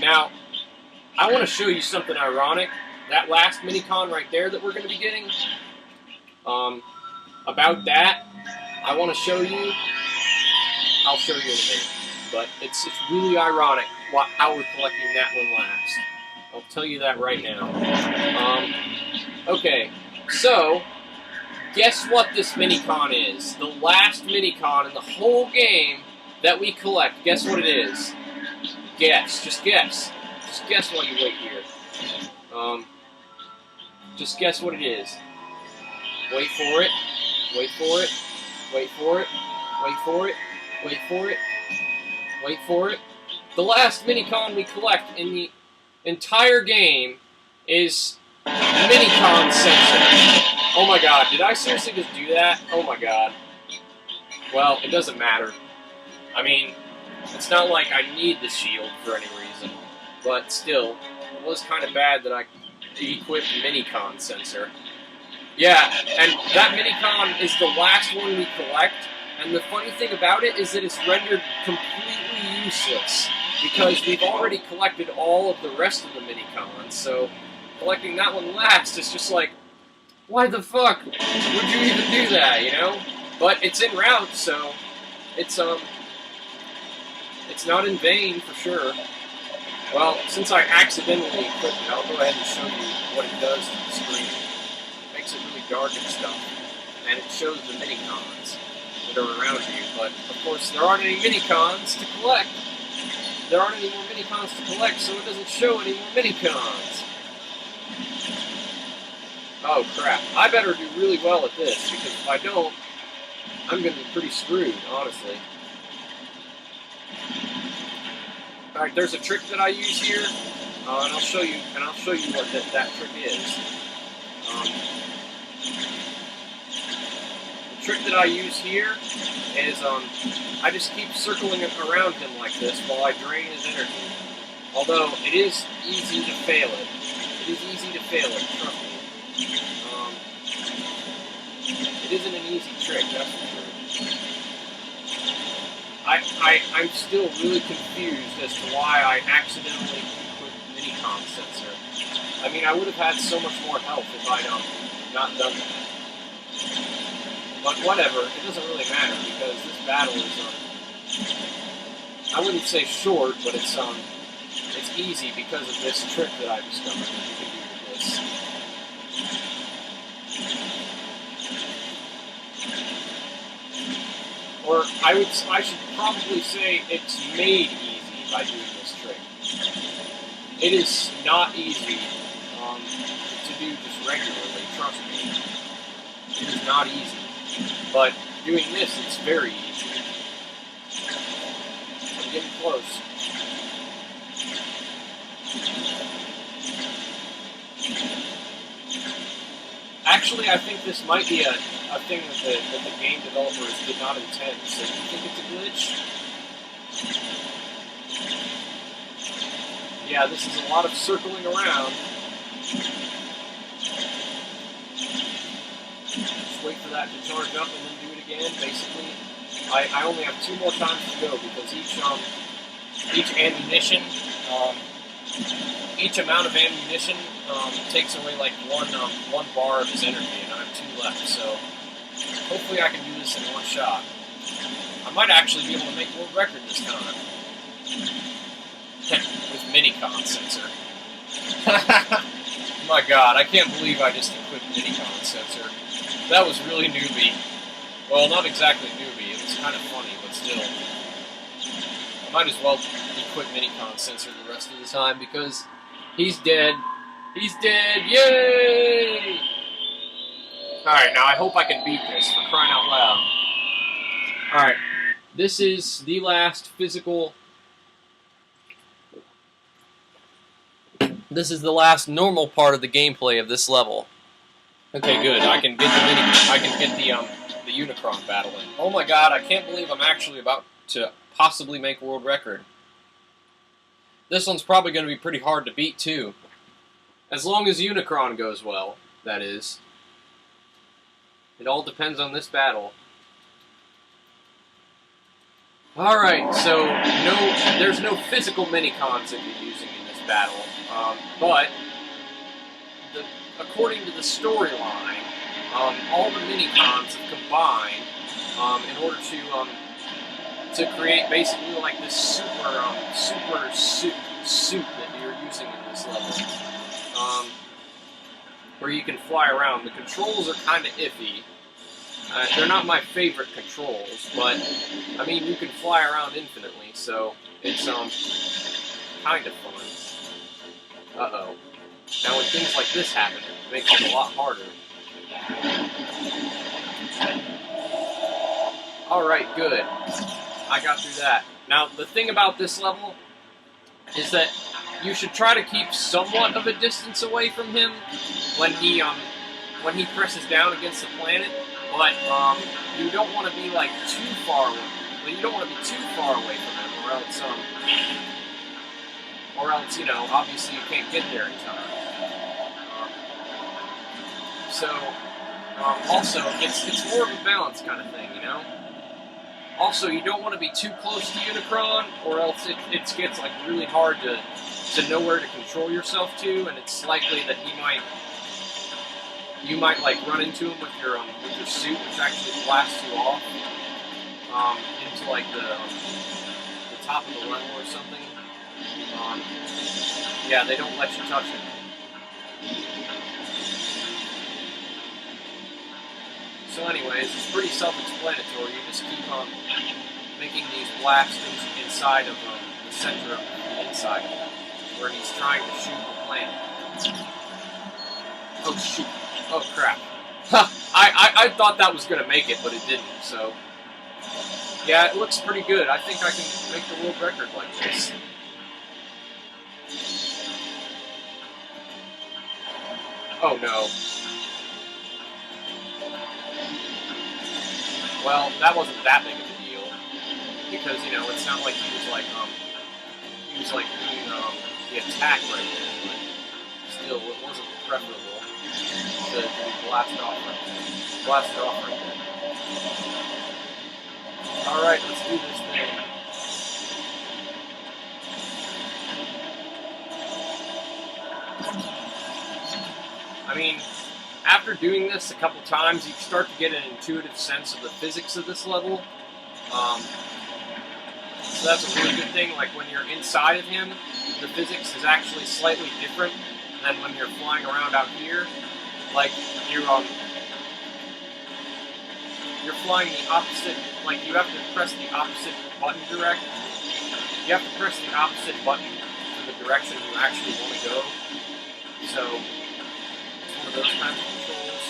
Now, I want to show you something ironic. That last minicon right there that we're going to be getting, about that, I want to show you. I'll show you in a minute. But it's really ironic how we're collecting that one last. I'll tell you that right now. Okay, so guess what this minicon is? The last minicon in the whole game that we collect. Guess what it is? Guess. Just guess. Just guess while you wait here. Just guess what it is. Wait for it. Wait for it. Wait for it. Wait for it. Wait for it. Wait for it. The last minicon we collect in the entire game is minicon sensor. Oh my god, did I seriously just do that? Oh my god. Well, it doesn't matter. I mean, it's not like I need the shield for any reason, but still, it was kind of bad that I equipped minicon sensor. Yeah, and that minicon is the last one we collect, and the funny thing about it is that it's rendered completely useless, because we've already collected all of the rest of the minicons, so collecting that one last is just like, why the fuck would you even do that, you know? But it's en route, so it's not in vain for sure. Well, since I accidentally equipped it, I'll go ahead and show you what it does to the screen. It makes it really dark and stuff, and it shows the minicons that are around you, but of course there aren't any minicons to collect. There aren't any more minicons to collect, so it doesn't show any more minicons. Oh crap, I better do really well at this, because if I don't, I'm going to be pretty screwed, honestly. Alright, there's a trick that I use here, and I'll show you what that trick is. The trick that I use here is, I just keep circling around him like this while I drain his energy. Although, it is easy to fail it. It is easy to fail it, trust me. It isn't an easy trick, that's for sure. I'm still really confused as to why I accidentally equipped minicon sensor. I mean, I would have had so much more health if I'd not done that. But whatever, it doesn't really matter, because this battle is, I wouldn't say short, but it's easy because of this trick that I discovered that you can do with this. Or I should probably say it's made easy by doing this trick. It is not easy to do just regularly, trust me. It is not easy. But doing this, it's very easy. I'm getting close. Actually, I think this might be a thing that the game developers did not intend. So do you think it's a glitch? Yeah, this is a lot of circling around. Just wait for that to charge up and then do it again. Basically, I only have 2 more times to go because each ammunition, each amount of ammunition takes away like one bar of his energy, and I have 2 left. So hopefully I can do this in one shot. I might actually be able to make world record this time with minicon sensor. My God, I can't believe I just equipped minicon sensor. That was really newbie. Well, not exactly newbie. It was kind of funny, but still. I might as well equip minicon sensor the rest of the time because he's dead. He's dead! Yay! Alright, now I hope I can beat this, for crying out loud. Alright, this is the last physical... This is the last normal part of the gameplay of this level. Okay, good. I can get the Unicron battle in. Oh my God, I can't believe I'm actually about to possibly make world record. This one's probably going to be pretty hard to beat, too. As long as Unicron goes well, that is. It all depends on this battle. Alright, so there's no physical minicons that you're using in this battle, but according to the storyline, all the minicons have combined in order to create basically like this super suit that you're using in this level, where you can fly around. The controls are kind of iffy. They're not my favorite controls, but I mean you can fly around infinitely, so it's kind of fun. Uh-oh. Now when things like this happen, it makes it a lot harder. Alright, good. I got through that. Now, the thing about this level is that you should try to keep somewhat of a distance away from him when he presses down against the planet, but you don't want to be like too far away. You don't want to be too far away from him, or else, you know, obviously you can't get there in time. Also, it's more of a balance kind of thing, you know? Also, you don't want to be too close to Unicron, or else it gets like really hard to know where to control yourself to, and it's likely that you might like run into him with your suit, which actually blasts you off into like the top of the level or something. Yeah, they don't let you touch it. So anyways, it's pretty self-explanatory. You just keep making these blasts inside of the center of the inside of it, where he's trying to shoot the planet. Oh shoot. Oh crap. Huh. I thought that was going to make it, but it didn't, so... Yeah, it looks pretty good. I think I can make the world record like this. Oh no. Well, that wasn't that big of a deal, because, you know, it's not like he was like doing the attack right there, but still, it wasn't preferable to be blasted off right there. Alright, let's do this thing. I mean, after doing this a couple times, you start to get an intuitive sense of the physics of this level. So that's a really good thing. Like when you're inside of him, the physics is actually slightly different than when you're flying around out here. Like you're flying the opposite. Like you have to press the opposite button direct. You have to press the opposite button to the direction you actually want to go. So those kinds of controls.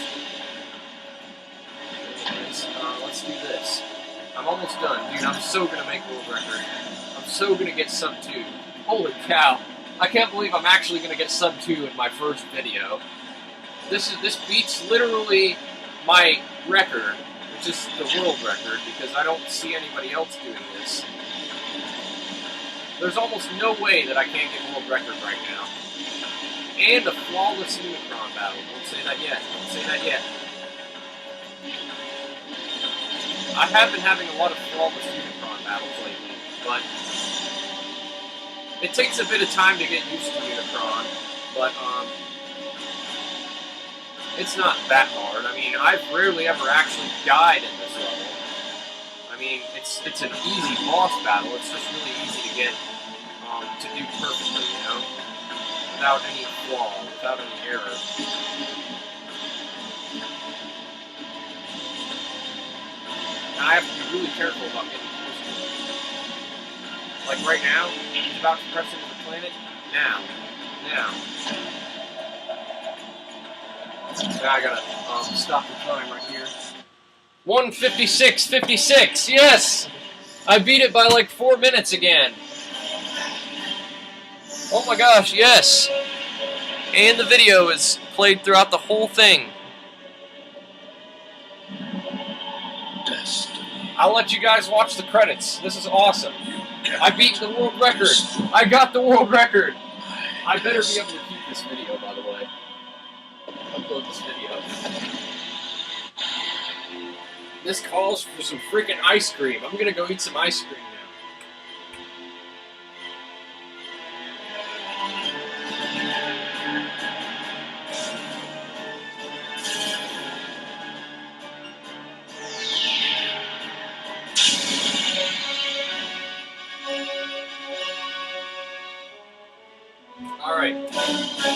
Anyways, let's do this. I'm almost done, dude. I'm so gonna make world record. I'm so gonna get sub 2. Holy cow! I can't believe I'm actually gonna get sub 2 in my first video. This beats literally my record, which is the world record, because I don't see anybody else doing this. There's almost no way that I can't get world record right now. And a flawless Unicron battle. Don't say that yet. Don't say that yet. I have been having a lot of flawless Unicron battles lately, but it takes a bit of time to get used to Unicron, but it's not that hard. I mean, I've rarely ever actually died in this level. I mean, it's an easy boss battle. It's just really easy to get to do perfectly, you know? Without any flaw, without any error. Now I have to be really careful about getting close to it. Like right now, he's about to press into the planet. Now. Now I gotta stop the time right here. 1:56:56. Yes! I beat it by like 4 minutes again. Oh my gosh, yes! And the video is played throughout the whole thing.
Destiny.
I'll let you guys watch the credits. This is awesome. I beat the world record. I got the world record. I better be able to keep this video, by the way. Upload this video. This calls for some freaking ice cream. I'm gonna go eat some ice cream now. Alright,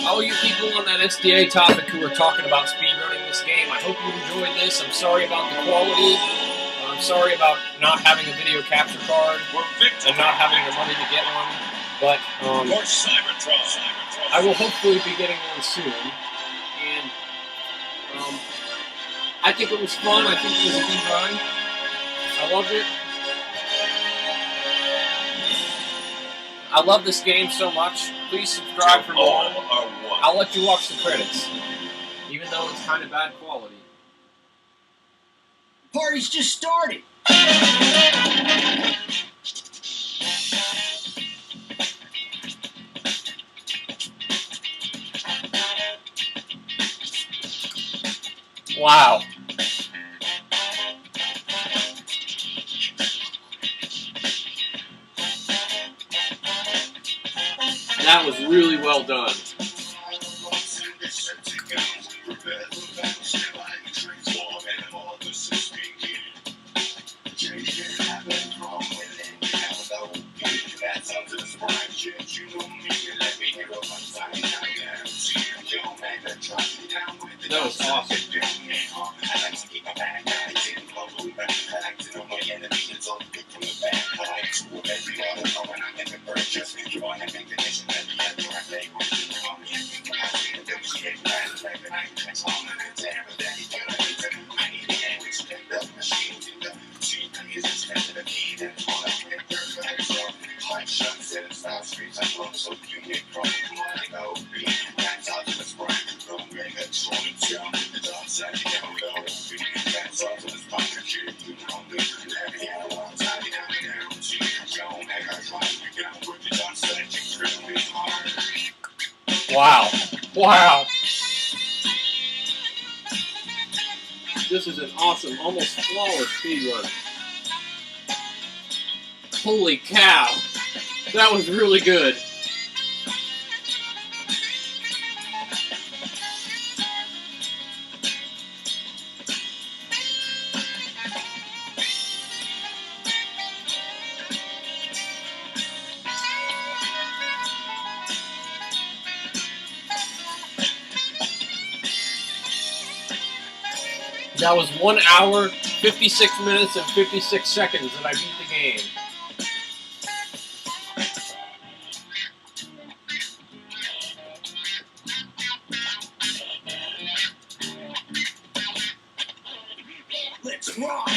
all you people on that SDA topic who are talking about speedrunning this game, I hope you enjoyed this. I'm sorry about the quality. I'm sorry about not having a video capture card and not having the money to get one. But I will hopefully be getting one soon. And I think it was fun. I think it was a good run. I loved it. I love this game so much. Please subscribe for more. I'll let you watch the credits, even though it's kind of bad quality.
Party's just started.
Wow. That was really well done. That was awesome. Wow. Wow. This is an awesome, almost flawless speedrun. Holy cow. That was really good. That was 1 hour, 56 minutes, and 56 seconds, and I beat the game.
Let's rock.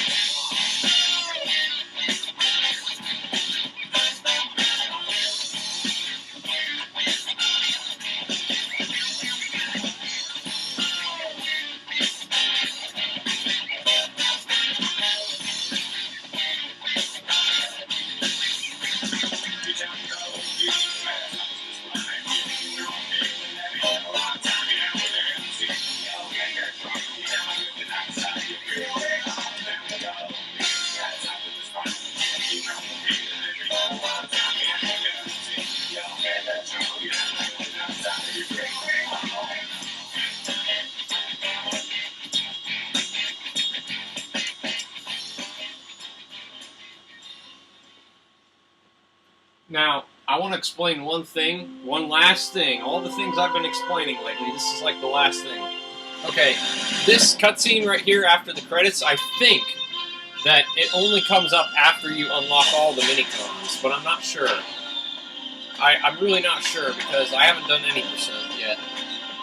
Now, I want to explain one last thing. All the things I've been explaining lately, this is like the last thing. Okay, this cutscene right here after the credits, I think that it only comes up after you unlock all the mini-cons, but I'm not sure. I'm really not sure because I haven't done any percent yet.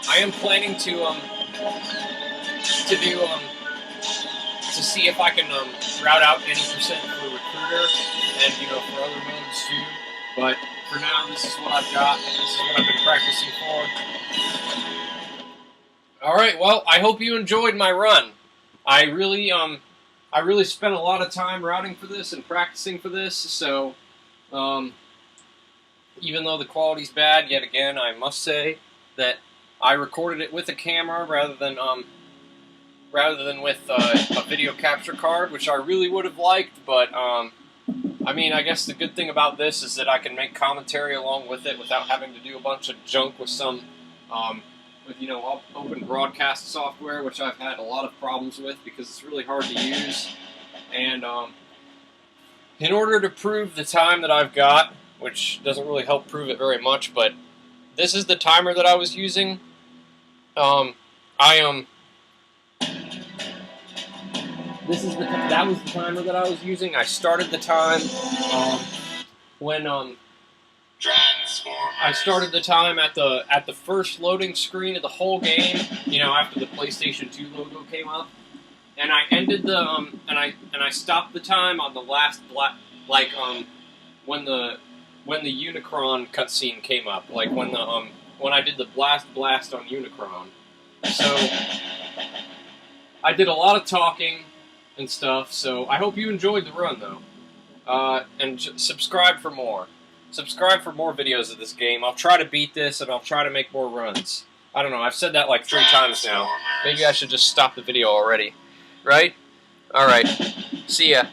I am planning to see if I can route out any percent for Recruiter and for other modes too. But for now, this is what I've got. This is what I've been practicing for. All right. Well, I hope you enjoyed my run. I really spent a lot of time routing for this and practicing for this. So, even though the quality's bad, yet again, I must say that I recorded it with a camera rather than rather than with a video capture card, which I really would have liked, but I mean, I guess the good thing about this is that I can make commentary along with it without having to do a bunch of junk with some, with, you know, open broadcast software, which I've had a lot of problems with because it's really hard to use. And in order to prove the time that I've got, which doesn't really help prove it very much, but this is the timer that I was using. That was the timer that I was using. I started the time when I started the time at the first loading screen of the whole game. You know, after the PlayStation 2 logo came up, and I ended the and I stopped the time on the last when the Unicron cutscene came up, like when I did the blast on Unicron. So I did a lot of talking and stuff, so I hope you enjoyed the run, though. And subscribe for more. Subscribe for more videos of this game. I'll try to beat this, and I'll try to make more runs. I don't know, I've said that like 3 times now. Maybe I should just stop the video already. Right? Alright. See ya.